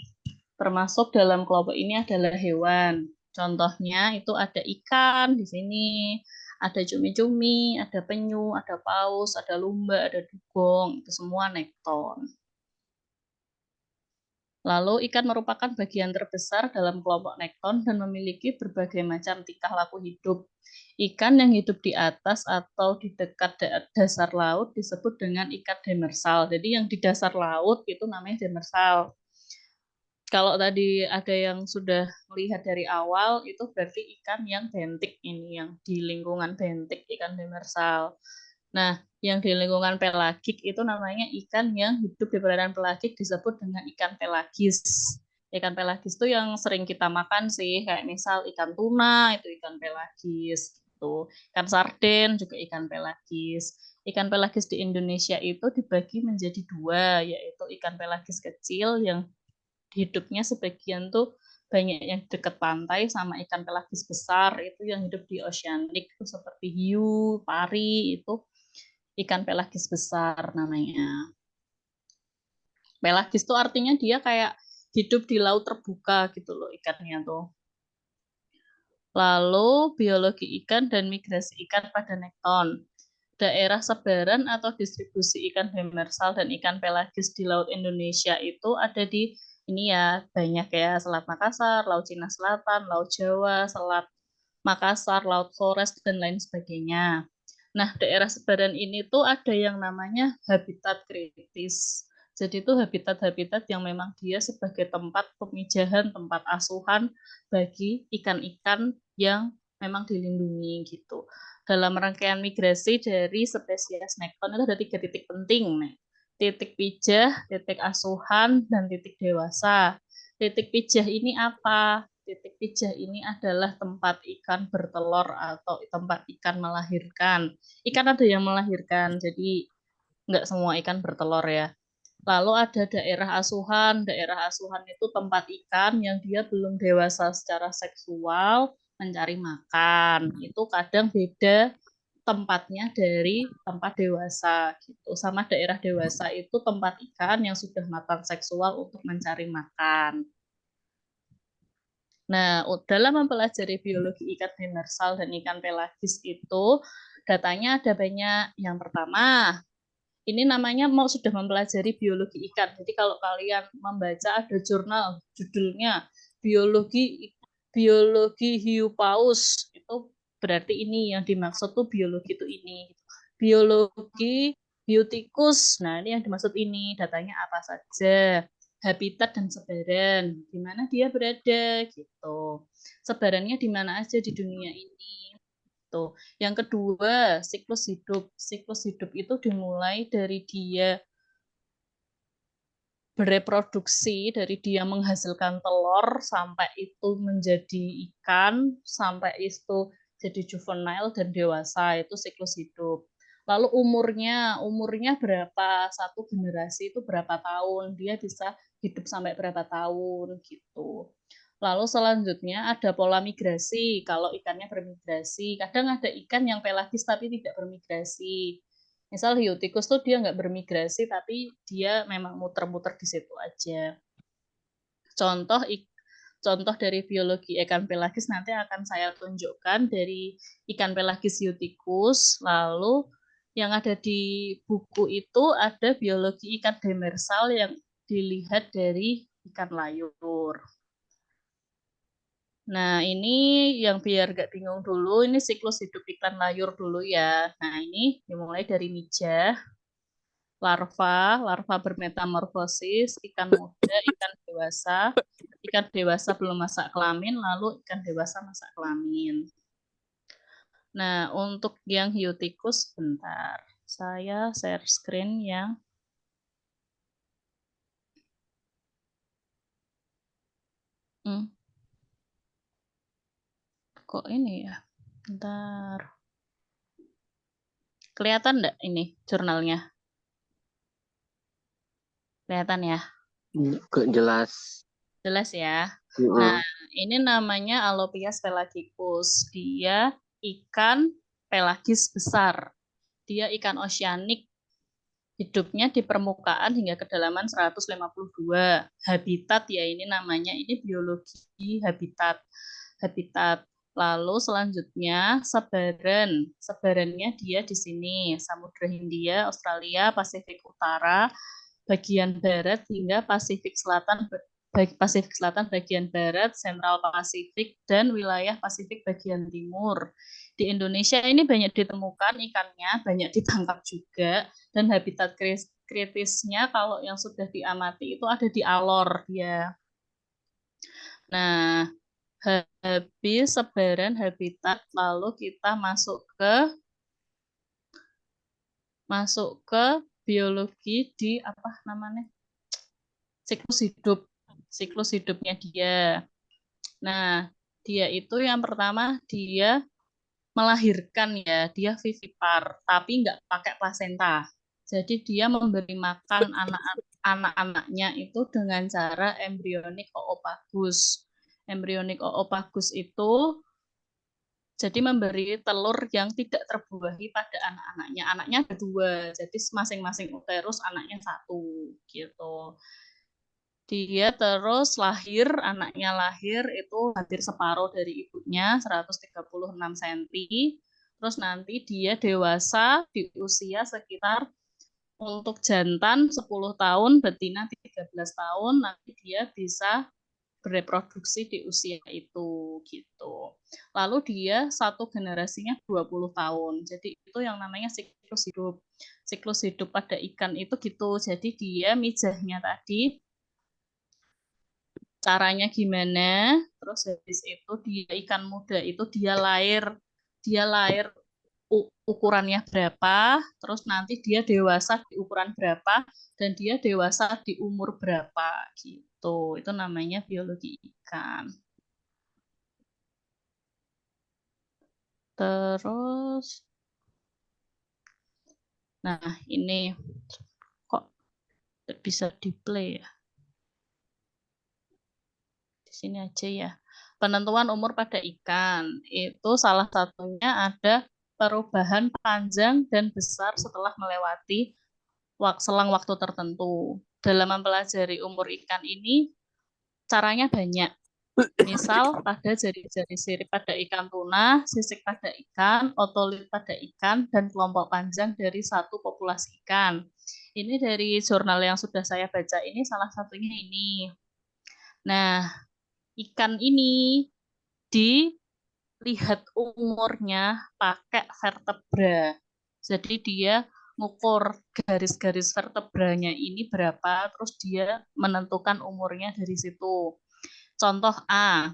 termasuk dalam kelompok ini adalah hewan. Contohnya itu ada ikan di sini, ada cumi-cumi, ada penyu, ada paus, ada lumba, ada dugong, itu semua nekton. Lalu ikan merupakan bagian terbesar dalam kelompok nekton dan memiliki berbagai macam tingkah laku hidup. Ikan yang hidup di atas atau di dekat dasar laut disebut dengan ikan demersal. Jadi yang di dasar laut itu namanya demersal. Kalau tadi ada yang sudah melihat dari awal, itu berarti ikan yang bentik ini, yang di lingkungan bentik, ikan demersal. Nah, yang di lingkungan pelagik itu namanya ikan yang hidup di perairan pelagik disebut dengan ikan pelagis. Ikan pelagis itu yang sering kita makan sih, kayak misal ikan tuna itu ikan pelagis, gitu. Ikan sarden juga ikan pelagis. Ikan pelagis di Indonesia itu dibagi menjadi dua, yaitu ikan pelagis kecil yang hidupnya sebagian tuh banyak yang dekat pantai, sama ikan pelagis besar itu yang hidup di oceanic itu seperti hiu, pari, itu ikan pelagis besar namanya. Pelagis tuh artinya dia kayak hidup di laut terbuka gitu loh ikannya tuh. Lalu biologi ikan dan migrasi ikan pada nekton. Daerah sebaran atau distribusi ikan demersal dan ikan pelagis di Laut Indonesia itu ada di ini ya, banyak ya, Selat Makassar, Laut Cina Selatan, Laut Jawa, Selat Makassar, Laut Flores, dan lain sebagainya. Nah, daerah sebaran ini tuh ada yang namanya habitat kritis. Jadi itu habitat-habitat yang memang dia sebagai tempat pemijahan, tempat asuhan bagi ikan-ikan yang memang dilindungi gitu. Dalam rangkaian migrasi dari spesies nekton itu ada 3 titik penting nih. Titik pijah, titik asuhan, dan titik dewasa. Titik pijah ini apa? Titik pijah ini adalah tempat ikan bertelur atau tempat ikan melahirkan. Ikan ada yang melahirkan, jadi nggak semua ikan bertelur ya. Lalu ada daerah asuhan. Daerah asuhan itu tempat ikan yang dia belum dewasa secara seksual mencari makan. Itu kadang beda tempatnya dari tempat dewasa gitu. Sama daerah dewasa itu tempat ikan yang sudah matang seksual untuk mencari makan. Nah, dalam mempelajari biologi ikan demersal dan ikan pelagis itu datanya ada banyak. Yang pertama, ini namanya mau sudah mempelajari biologi ikan. Jadi kalau kalian membaca ada jurnal judulnya biologi hiu paus, itu berarti ini yang dimaksud tuh biologi itu ini. Biologi hiu tikus, nah ini yang dimaksud ini. Datanya apa saja? Habitat dan sebaran, di mana dia berada gitu. Sebarannya di mana aja di dunia ini. Tuh. Yang kedua, siklus hidup. Siklus hidup itu dimulai dari dia bereproduksi, dari dia menghasilkan telur sampai itu menjadi ikan, sampai itu jadi juvenile dan dewasa, itu siklus hidup. Lalu umurnya berapa, satu generasi itu berapa tahun, dia bisa hidup sampai berapa tahun gitu. Lalu selanjutnya ada pola migrasi. Kalau ikannya bermigrasi, kadang ada ikan yang pelagis tapi tidak bermigrasi. Misal hiu tikus tuh dia nggak bermigrasi, tapi dia memang muter-muter di situ aja. Contoh dari biologi ikan pelagis nanti akan saya tunjukkan dari ikan pelagis hiu tikus. Lalu yang ada di buku itu ada biologi ikan demersal yang dilihat dari ikan layur. Nah, ini yang biar gak bingung dulu, ini siklus hidup ikan layur dulu ya. Nah, ini dimulai dari mijah, larva bermetamorfosis, ikan muda, ikan dewasa belum masa kelamin, lalu ikan dewasa masa kelamin. Nah, untuk yang hiu tikus, bentar. Saya share screen yang kok ini ya? Bentar. Kelihatan enggak ini jurnalnya? Kelihatan ya? Jelas. Jelas ya. Mm-mm. Nah, ini namanya Alopias pelagicus. Dia ikan pelagis besar. Dia ikan oceanik. Hidupnya di permukaan hingga kedalaman 152. Habitat ya ini namanya, ini biologi habitat. Lalu selanjutnya sebaran. Sebarannya dia di sini, Samudra Hindia, Australia, Pasifik Utara, bagian barat hingga Pasifik Selatan bagian barat, Central Pasifik, dan wilayah Pasifik bagian timur. Di Indonesia ini banyak ditemukan ikannya, banyak ditangkap juga, dan habitat kritisnya kalau yang sudah diamati itu ada di Alor dia. Nah, habis sebaran habitat, lalu kita masuk ke biologi di apa namanya? Siklus hidupnya dia. Nah, dia itu yang pertama dia melahirkan ya, dia vivipar, tapi nggak pakai plasenta. Jadi dia memberi makan anak-anaknya itu dengan cara embryonik oopagus. Embryonik oopagus itu jadi memberi telur yang tidak terbuahi pada anak-anaknya. Anaknya ada 2, jadi masing-masing uterus anaknya 1 gitu. Dia terus anaknya lahir itu hampir separuh dari ibunya, 136 cm. Terus nanti dia dewasa di usia sekitar untuk jantan 10 tahun, betina 13 tahun, nanti dia bisa bereproduksi di usia itu gitu. Lalu dia satu generasinya 20 tahun. Jadi itu yang namanya siklus hidup. Siklus hidup pada ikan itu gitu. Jadi dia mijahnya tadi caranya gimana, terus habis itu dia ikan muda itu dia lahir ukurannya berapa, terus nanti dia dewasa di ukuran berapa, dan dia dewasa di umur berapa gitu. Itu namanya biologi ikan. Terus, nah ini kok bisa di play ya? Di sini aja ya. Penentuan umur pada ikan itu salah satunya ada perubahan panjang dan besar setelah melewati selang waktu tertentu. Dalam mempelajari umur ikan ini caranya banyak. Misal pada jari-jari sirip pada ikan tuna, sisik pada ikan, otolit pada ikan, dan kelompok panjang dari satu populasi ikan. Ini dari jurnal yang sudah saya baca ini salah satunya ini. Nah, ikan ini dilihat umurnya pakai vertebra. Jadi dia ngukur garis-garis vertebranya ini berapa, terus dia menentukan umurnya dari situ. Contoh A,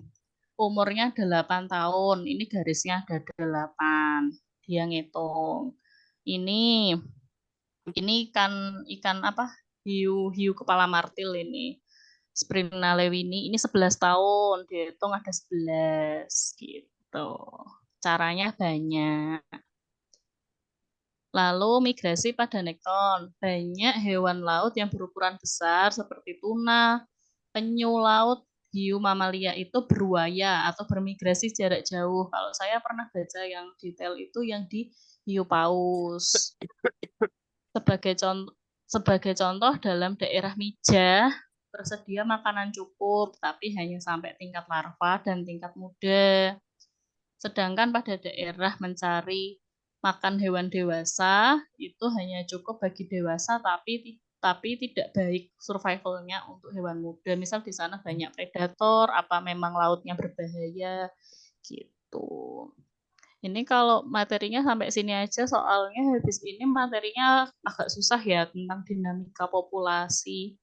umurnya 8 tahun, ini garisnya ada 8. Dia ngitung. Ini ikan apa? Hiu kepala martil ini. Spirina lewini ini 11 tahun, dihitung ada 11 gitu. Caranya banyak. Lalu migrasi pada nekton. Banyak hewan laut yang berukuran besar seperti tuna, penyu laut, hiu mamalia itu beruaya atau bermigrasi jarak jauh. Kalau saya pernah baca yang detail itu yang di hiu paus. Sebagai contoh dalam daerah mijah tersedia makanan cukup, tapi hanya sampai tingkat larva dan tingkat muda. Sedangkan pada daerah mencari makan hewan dewasa, itu hanya cukup bagi dewasa, tapi tapi tidak baik survivalnya untuk hewan muda. Misal di sana banyak predator, apa memang lautnya berbahaya gitu. Ini kalau materinya sampai sini aja, soalnya habis ini materinya agak susah ya tentang dinamika populasi.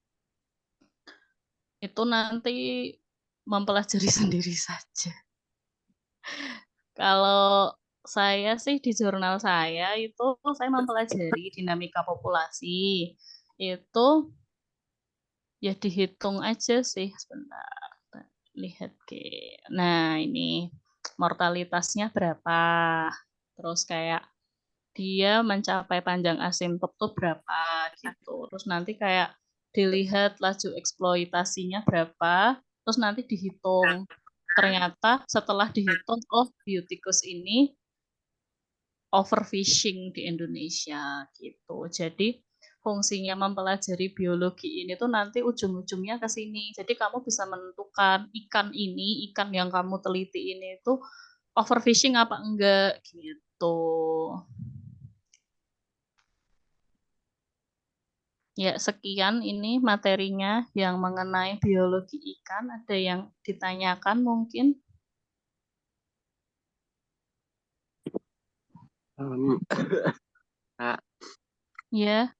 Itu nanti mempelajari sendiri saja. Kalau saya sih di jurnal saya itu saya mempelajari dinamika populasi. Itu ya dihitung aja sih sebentar. Lihat ke. Nah, ini mortalitasnya berapa. Terus kayak dia mencapai panjang asimptok tuh berapa gitu. Terus nanti kayak dilihat laju eksploitasinya berapa, terus nanti dihitung. Ternyata setelah dihitung, oh biotikus ini overfishing di Indonesia gitu. Jadi fungsinya mempelajari biologi ini tuh nanti ujung-ujungnya ke sini. Jadi kamu bisa menentukan ikan ini, ikan yang kamu teliti ini tuh overfishing apa enggak gitu. Ya, sekian ini materinya yang mengenai biologi ikan. Ada yang ditanyakan mungkin? Kak, Ya.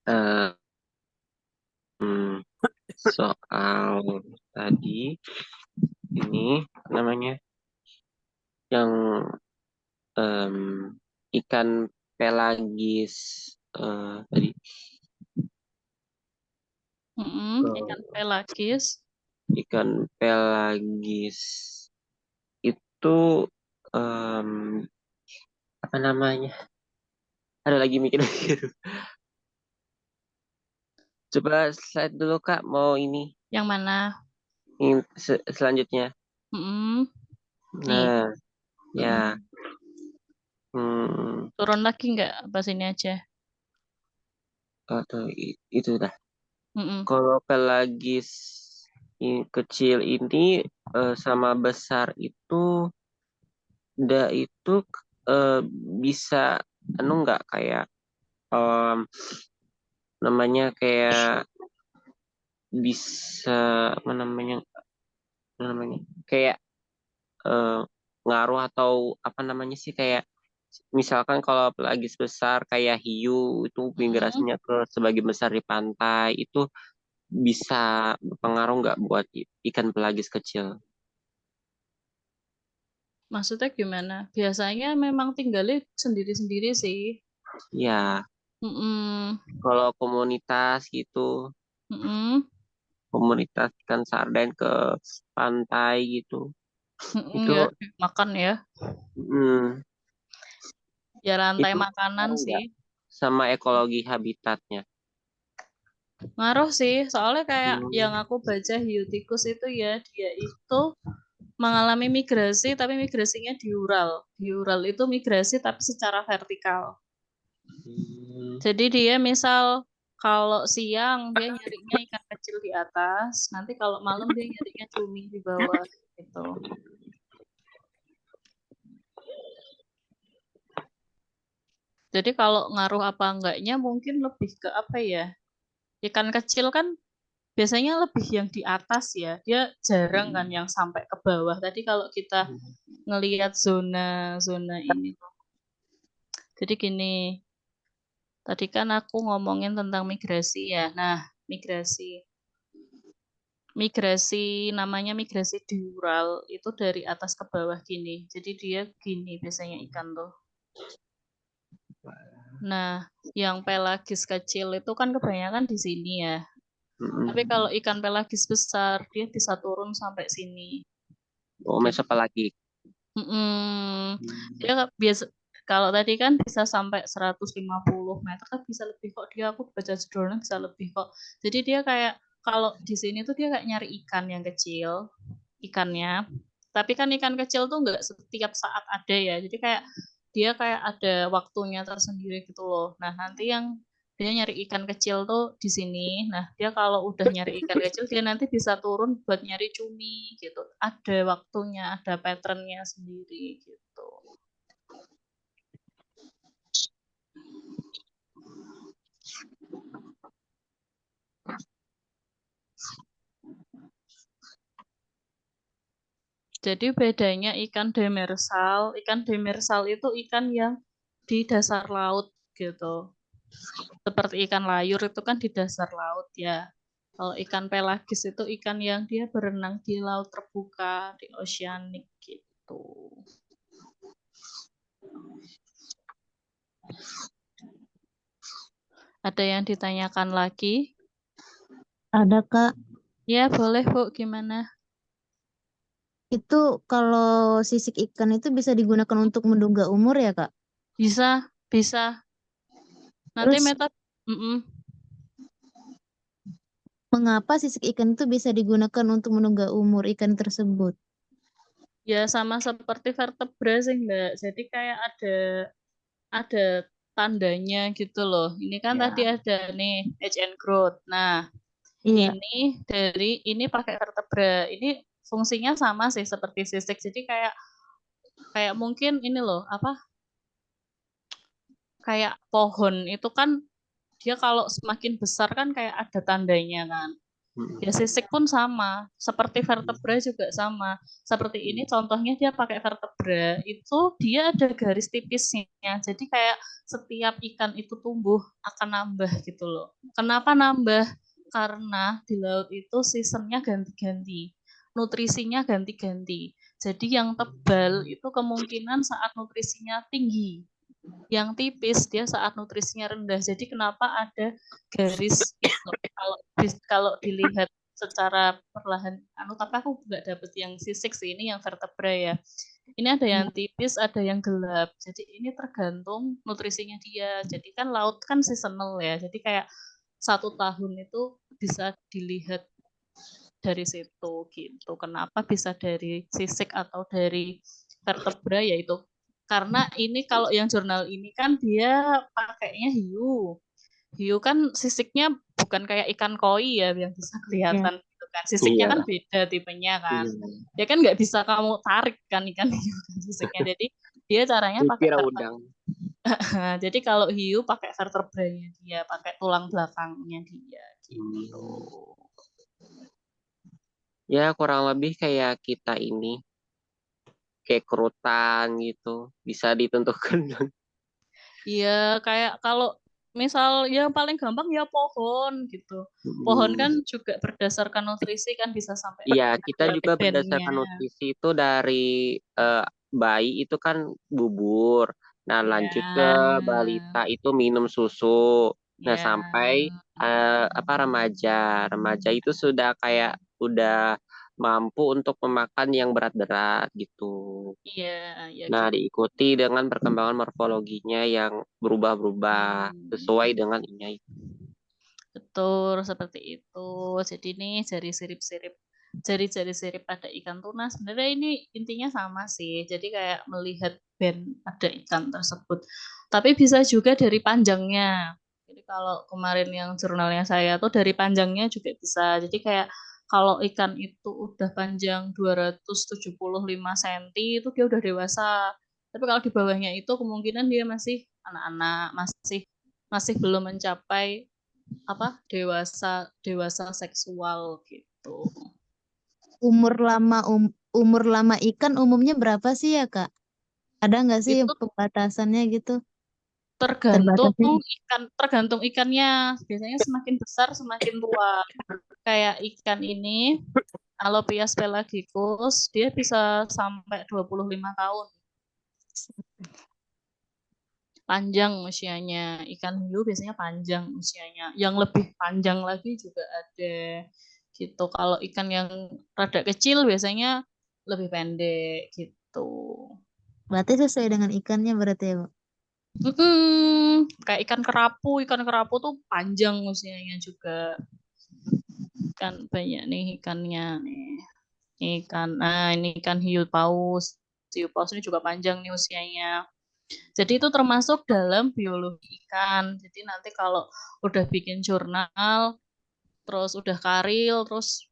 eh, soal tadi ini namanya yang ikan pelagis tadi Ikan pelagis. ikan pelagis itu apa namanya? Ada lagi mikir. Coba slide dulu Kak, mau ini Yang mana? selanjutnya. Nih. Nah, ya. Turun lagi nggak? Apa sini aja? Atau itu dah. Mm-mm. Kalau pelagis kecil ini sama besar itu bisa nggak kayak namanya kayak bisa apa namanya kayak ngaruh atau apa namanya sih kayak misalkan kalau pelagis besar kayak hiu itu migrasinya ke sebagian besar di pantai itu bisa berpengaruh nggak buat ikan pelagis kecil? Maksudnya gimana? Biasanya memang tinggalnya sendiri-sendiri sih. Ya, Mm-mm. kalau komunitas gitu, Mm-mm. komunitas ikan sarden ke pantai gitu, itu Ya, makan ya. mm, Ya rantai itu makanan ngaruh sih. nggak sama ekologi habitatnya? Ngaruh sih, soalnya kayak yang Hmm. aku baca hiu tikus itu ya, dia itu mengalami migrasi, tapi migrasinya diural. Diural itu migrasi tapi secara vertikal. Jadi dia misal kalau siang dia nyarinya ikan kecil di atas, nanti kalau malam dia nyarinya cumi di bawah gitu. Jadi kalau ngaruh apa enggaknya mungkin lebih ke apa ya? Ikan kecil kan biasanya lebih yang di atas ya. Dia jarang kan yang sampai ke bawah. Tadi kalau kita ngelihat zona-zona ini. Jadi gini, tadi kan aku ngomongin tentang migrasi ya. Nah, migrasi namanya migrasi diural itu dari atas ke bawah gini. Jadi dia gini biasanya ikan tuh. Nah, yang pelagis kecil itu kan kebanyakan di sini ya. Tapi kalau ikan pelagis besar dia bisa turun sampai sini. Oh, mesopelagik. Dia biasa kalau tadi kan bisa sampai 150 meter kan bisa lebih kok, dia aku baca judulnya bisa lebih kok. Jadi dia kayak kalau di sini tuh dia kayak nyari ikan yang kecil ikannya. Tapi kan ikan kecil tuh nggak setiap saat ada ya. Jadi kayak dia kayak ada waktunya tersendiri gitu loh. Nah, nanti yang dia nyari ikan kecil tuh di sini. Nah, dia kalau udah nyari ikan kecil, dia nanti bisa turun buat nyari cumi gitu. Ada waktunya, ada patternnya sendiri gitu. Jadi bedanya ikan demersal itu ikan yang di dasar laut gitu. Seperti ikan layur itu kan di dasar laut ya. Kalau ikan pelagis itu ikan yang dia berenang di laut terbuka, di oceanic gitu. Ada yang ditanyakan lagi? Ada Kak, Ya, boleh Bu, gimana? itu kalau sisik ikan itu bisa digunakan untuk menduga umur ya Kak? Bisa, bisa. Nanti Terus metode mengapa sisik ikan itu bisa digunakan untuk menduga umur ikan tersebut? ya sama seperti vertebra sih, Mbak. Jadi kayak ada tandanya gitu loh. Ini kan tadi ada nih age and growth. Nah, Iya, ini pakai vertebra. Ini fungsinya sama sih seperti sisik. Jadi kayak mungkin ini loh, apa? Kayak pohon itu kan dia kalau semakin besar kan kayak ada tandanya kan. Ya sisik pun sama, seperti vertebra juga sama. Seperti ini contohnya dia pakai vertebra, itu dia ada garis tipisnya. Jadi kayak setiap ikan itu tumbuh akan nambah gitu loh. Kenapa nambah? Karena di laut itu seasonnya ganti-ganti, nutrisinya ganti-ganti. Jadi yang tebal itu kemungkinan saat nutrisinya tinggi, yang tipis dia saat nutrisinya rendah. Jadi kenapa ada garis itu kalau dilihat secara perlahan tapi aku nggak dapet yang sisik sih, ini yang vertebra ya. Ini ada yang tipis, ada yang gelap. Jadi ini tergantung nutrisinya dia. Jadi kan laut kan seasonal ya. Jadi kayak 1 tahun itu bisa dilihat dari situ gitu. Kenapa bisa dari sisik atau dari vertebra, yaitu karena ini kalau yang jurnal ini kan dia pakainya hiu. Hiu kan sisiknya bukan kayak ikan koi ya yang bisa kelihatan gitu kan. Sisiknya Iya. kan beda tipenya kan. Iya. Ya kan nggak bisa kamu tarik kan ikan hiu kan sisiknya. Jadi dia caranya pakai Kira vertebra. udang. Jadi kalau hiu pakai vertebranya dia, pakai tulang belakangnya dia gitu. Ya kurang lebih kayak kita ini. Kayak kerutan gitu. Bisa ditentukan. Iya, kayak kalau misal yang paling gampang ya pohon gitu. Pohon kan juga berdasarkan nutrisi kan bisa sampai Iya, kita ada juga band-nya. berdasarkan nutrisi itu dari bayi itu kan bubur. Nah, lanjut ke Ya, balita itu minum susu. Nah, ya, sampai remaja. Remaja itu sudah kayak udah mampu untuk memakan yang berat-berat gitu. iya, ya Nah, gitu. diikuti dengan perkembangan morfologinya yang berubah-berubah sesuai dengan ini. Betul, seperti itu. Jadi ini jari-jari sirip pada ikan tuna sebenarnya ini intinya sama sih. Jadi kayak melihat band pada ikan tersebut. Tapi bisa juga dari panjangnya. Jadi kalau kemarin yang jurnalnya saya tuh dari panjangnya juga bisa. Jadi kayak kalau ikan itu udah panjang 275 cm itu dia udah dewasa. Tapi kalau di bawahnya itu kemungkinan dia masih anak-anak, masih belum mencapai dewasa seksual gitu. umur lama ikan umumnya berapa sih ya Kak? Ada nggak sih Itu pembatasannya gitu? tergantung Terbatasnya? tergantung ikannya. Biasanya semakin besar semakin tua. Kayak ikan ini Alopias pelagicus dia bisa sampai 25 tahun. Panjang usianya. Ikan hiu biasanya panjang usianya. Yang lebih panjang lagi juga ada. Gitu. Kalau ikan yang rada kecil biasanya lebih pendek gitu. Berarti sesuai dengan ikannya berarti ya, Bu? Kayak ikan kerapu tuh panjang usianya juga. Kan banyak nih ikannya nih. Ini ikan hiu paus. Hiu paus ini juga panjang nih usianya. Jadi itu termasuk dalam biologi ikan. Jadi nanti kalau udah bikin jurnal, terus udah karil, terus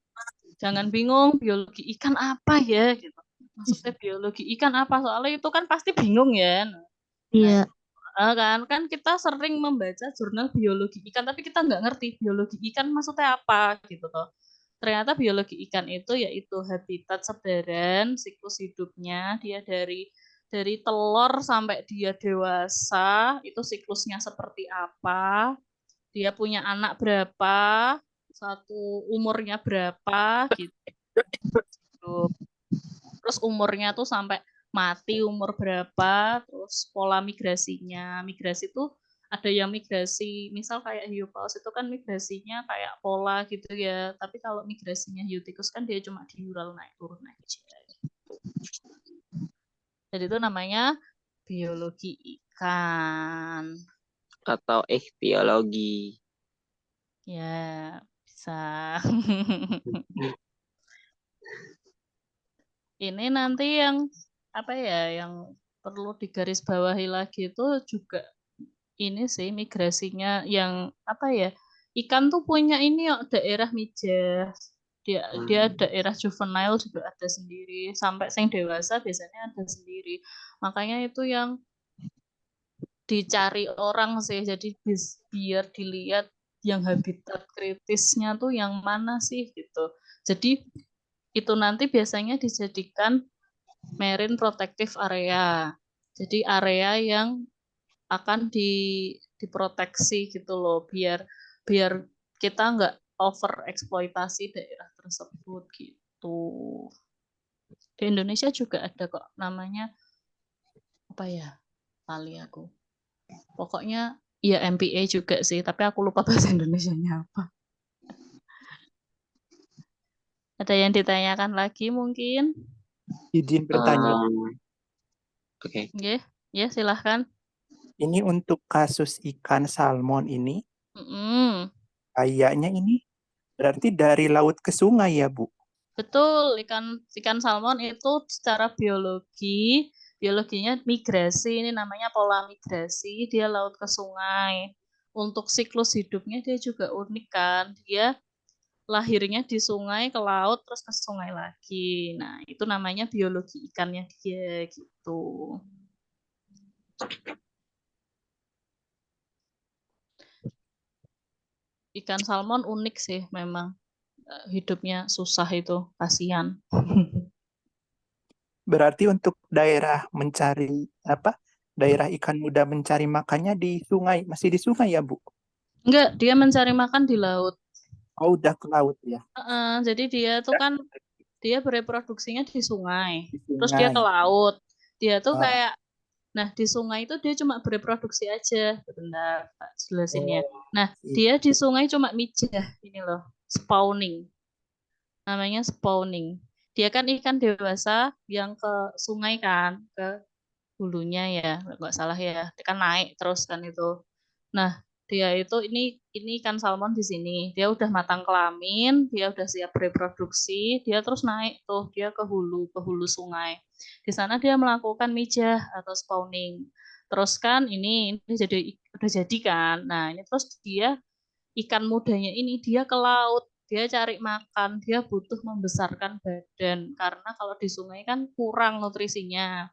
jangan bingung biologi ikan apa ya gitu. Maksudnya biologi ikan apa? Soalnya itu kan pasti bingung ya. Iya. Kan kita sering membaca jurnal biologi ikan, tapi kita nggak ngerti biologi ikan maksudnya apa gitu toh. ternyata biologi ikan itu yaitu habitat sebaran, siklus hidupnya dia dari telur sampai dia dewasa, itu siklusnya seperti apa, dia punya anak berapa, satu umurnya berapa gitu. Terus umurnya tuh sampai mati umur berapa, terus pola migrasinya. Migrasi tuh ada yang migrasi, misal kayak hiu paus itu kan migrasinya kayak pola gitu ya. Tapi kalau migrasinya hiu tikus kan dia cuma diural naik turun aja. Jadi itu namanya biologi ikan. Atau ichtyologi. Ya, bisa. Ini nanti yang apa ya, yang perlu digarisbawahi lagi itu juga ini sih migrasinya yang apa ya, ikan tuh punya ini ya daerah mijah, dia daerah juvenile juga ada sendiri, sampai yang dewasa biasanya ada sendiri, makanya itu yang dicari orang sih, jadi biar dilihat yang habitat kritisnya tuh yang mana sih gitu. Jadi itu nanti biasanya dijadikan marine protective area. Jadi area yang akan diproteksi gitu loh, biar kita nggak over eksploitasi daerah tersebut gitu. Di Indonesia juga ada kok namanya apa ya? Kali aku. Pokoknya ya MPA juga sih, tapi aku lupa bahasa Indonesianya apa. Ada yang ditanyakan lagi mungkin? Izin bertanya, Oke. Nggih, ya silahkan. ini untuk kasus ikan salmon ini, Mm-mm. kayaknya ini berarti dari laut ke sungai ya, Bu? Betul, ikan salmon itu secara biologinya migrasi, ini namanya pola migrasi, dia laut ke sungai. Untuk siklus hidupnya dia juga unik kan, dia lahirnya di sungai ke laut terus ke sungai lagi. Nah, itu namanya biologi ikannya dia gitu. Ikan salmon unik sih memang. Hidupnya susah itu, kasihan. Berarti untuk daerah mencari apa? Daerah ikan muda mencari makannya di sungai, masih di sungai ya, Bu? Enggak, dia mencari makan di laut. Oh, udah ke laut ya. Jadi dia tuh kan dia bereproduksinya di sungai. Di Terus dia ke sungai. laut. Dia tuh Ah, kayak, nah di sungai itu dia cuma bereproduksi aja. Bentar, Pak jelasin ya. Nah, dia di sungai cuma mijah, ini loh, spawning. Namanya spawning. Dia kan ikan dewasa yang ke sungai kan, ke hulunya ya, nggak salah ya. Dia kan naik terus kan itu. Nah, dia itu ini ikan salmon di sini. Dia udah matang kelamin, dia udah siap reproduksi, dia terus naik tuh, dia ke hulu sungai. Di sana dia melakukan mijah atau spawning. Terus kan ini udah jadi kan. Nah, ini terus dia ikan mudanya ini dia ke laut, dia cari makan, dia butuh membesarkan badan karena kalau di sungai kan kurang nutrisinya.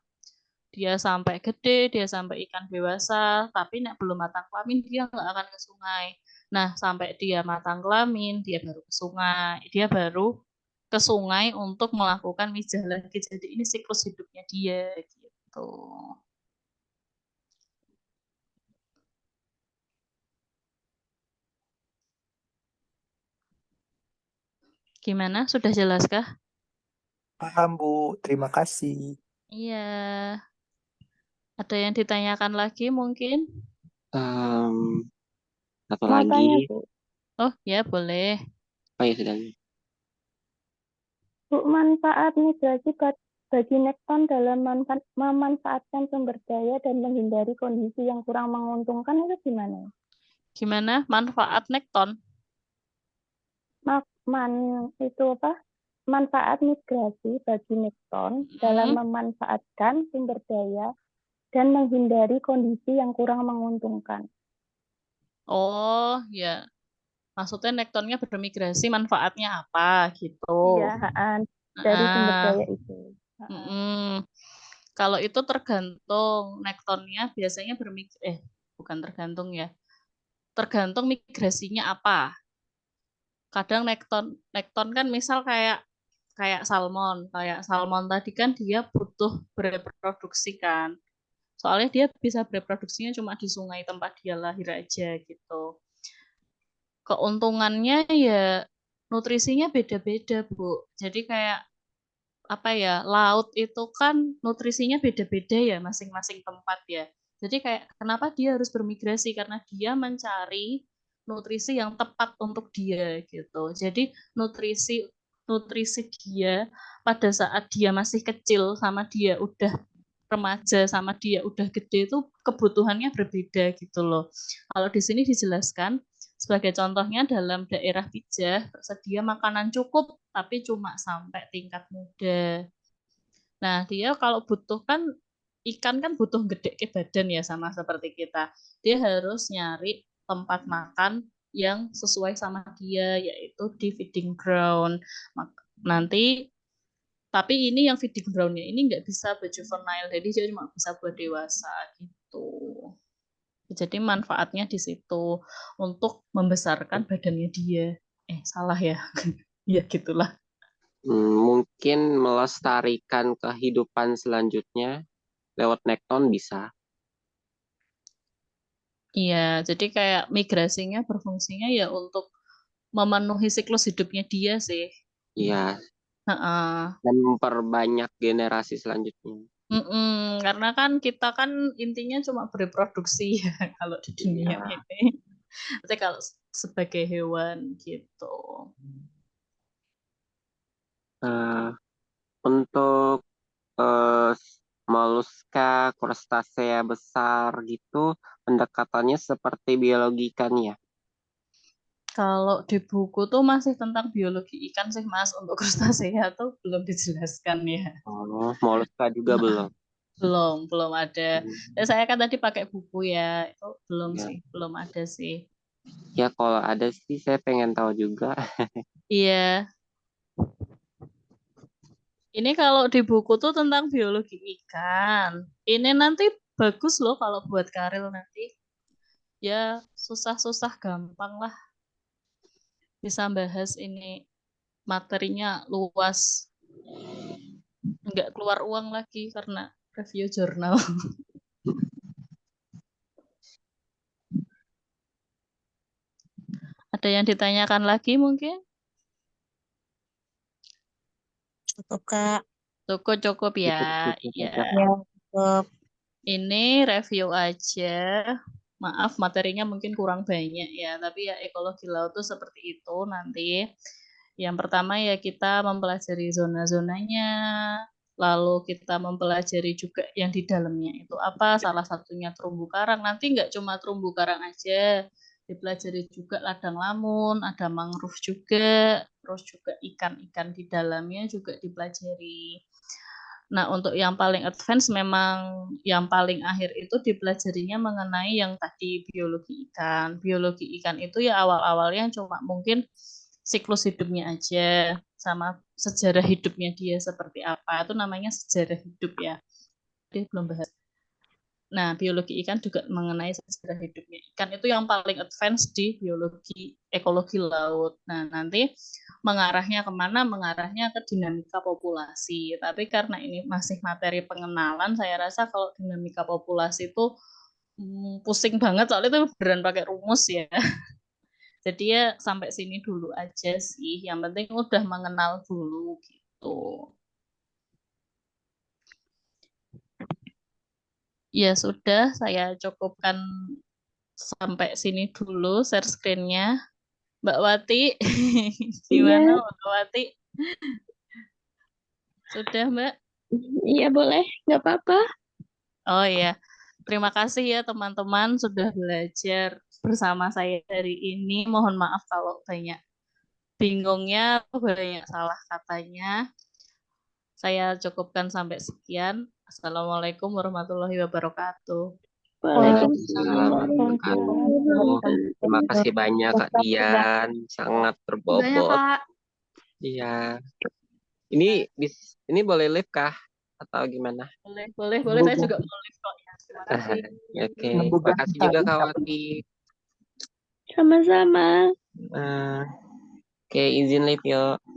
Dia sampai gede, dia sampai ikan dewasa, tapi nek belum matang kelamin dia nggak akan ke sungai. Nah, sampai dia matang kelamin, dia baru ke sungai. Dia baru ke sungai untuk melakukan mijah lagi. Jadi ini siklus hidupnya dia gitu. Gimana? Sudah jelaskah? paham, Bu. Terima kasih. Iya. Ada yang ditanyakan lagi mungkin? Satu Mau lagi. tanya, Bu. Oh, ya boleh. Oh ya sedang. Bu, manfaat migrasi bagi nekton dalam memanfaatkan sumber daya dan menghindari kondisi yang kurang menguntungkan itu gimana? Gimana manfaat nekton? Itu apa? Manfaat migrasi bagi nekton dalam memanfaatkan sumber daya dan menghindari kondisi yang kurang menguntungkan. Oh, ya. Maksudnya nektonnya bermigrasi manfaatnya apa gitu. Iya, dari sumber Nah, daya itu. kalau itu tergantung nektonnya biasanya bukan tergantung ya. Tergantung migrasinya apa. kadang nekton kan misal kayak salmon tadi kan dia butuh bereproduksi kan. Soalnya dia bisa bereproduksinya cuma di sungai tempat dia lahir aja gitu. Keuntungannya ya nutrisinya beda-beda, Bu. Jadi kayak apa ya, laut itu kan nutrisinya beda-beda ya masing-masing tempat ya. Jadi kayak kenapa dia harus bermigrasi karena dia mencari nutrisi yang tepat untuk dia gitu. Jadi nutrisi nutrisi dia pada saat dia masih kecil sama dia udah remaja sama dia udah gede itu kebutuhannya berbeda gitu loh. Kalau di sini dijelaskan sebagai contohnya dalam daerah Pijah tersedia makanan cukup tapi cuma sampai tingkat muda. Nah, dia kalau butuh kan ikan kan butuh gede ke badan ya sama seperti kita. Dia harus nyari tempat makan yang sesuai sama dia yaitu di feeding ground. Nanti tapi ini yang feeding groundnya ini nggak bisa buat juvenile, jadi dia cuma bisa buat dewasa gitu. Jadi manfaatnya di situ untuk membesarkan badannya dia. Salah ya? Ya gitulah. Mungkin melestarikan kehidupan selanjutnya lewat nekton bisa. Iya, jadi kayak migrasinya berfungsinya ya untuk memenuhi siklus hidupnya dia sih. Iya, Heeh. dan memperbanyak generasi selanjutnya. Karena kan kita kan intinya cuma bereproduksi ya kalau di dunia Iya. ini. Tapi kalau sebagai hewan gitu. Untuk moluska, krustasea besar gitu, pendekatannya seperti biologi ikan ya. Kalau di buku tuh masih tentang biologi ikan sih Mas, untuk krustasea tuh belum dijelaskan ya. Oh, moluska juga belum. Belum ada. Saya kan tadi pakai buku ya, itu belum Ya. sih, belum ada sih. Ya kalau ada sih saya pengen tahu juga. Iya. Ini kalau di buku tuh tentang biologi ikan. Ini nanti bagus loh kalau buat Karil nanti. Ya susah-susah gampang lah. Bisa bahas ini, materinya luas. Nggak keluar uang lagi karena review jurnal. Ada yang ditanyakan lagi mungkin? Cukup, Kak. Cukup ya. Ya. Ya, cukup. Ini review aja. Maaf materinya mungkin kurang banyak ya, tapi ya ekologi laut itu seperti itu nanti. Yang pertama ya kita mempelajari zona-zonanya, lalu kita mempelajari juga yang di dalamnya itu apa, salah satunya terumbu karang. Nanti nggak cuma terumbu karang aja, dipelajari juga ladang lamun, ada mangrove juga, terus juga ikan-ikan di dalamnya juga dipelajari. Nah, untuk yang paling advance memang yang paling akhir itu dipelajarinya mengenai yang tadi biologi ikan. Biologi ikan itu ya awal-awalnya cuma mungkin siklus hidupnya aja sama sejarah hidupnya dia seperti apa. Itu namanya sejarah hidup ya. Jadi belum bahas. Nah, biologi ikan juga mengenai sejarah hidupnya ikan itu yang paling advance di biologi ekologi laut. Nah, nanti mengarahnya kemana? Mengarahnya ke dinamika populasi. Tapi karena ini masih materi pengenalan, saya rasa kalau dinamika populasi itu pusing banget soalnya itu beneran pakai rumus ya. Jadi ya sampai sini dulu aja sih. Yang penting udah mengenal dulu gitu. Ya sudah, saya cukupkan sampai sini dulu share screen-nya. Mbak Wati, gimana Mbak Wati? Sudah Mbak? Iya boleh, nggak apa-apa. Oh ya, terima kasih ya teman-teman sudah belajar bersama saya hari ini. Mohon maaf kalau banyak bingungnya, banyak salah katanya. Saya cukupkan sampai sekian. Assalamualaikum warahmatullahi wabarakatuh. Waalaikumsalam warahmatullahi wabarakatuh. Terima kasih banyak Kak Dian, sangat Banyak, berbobot. Kak. Iya. Ini boleh live kah atau gimana? Boleh. Saya juga mau live kok ya. Terima kasih. Oke, terima kasih juga Kak Wati. Sama-sama. Eh, Oke, izin live yuk.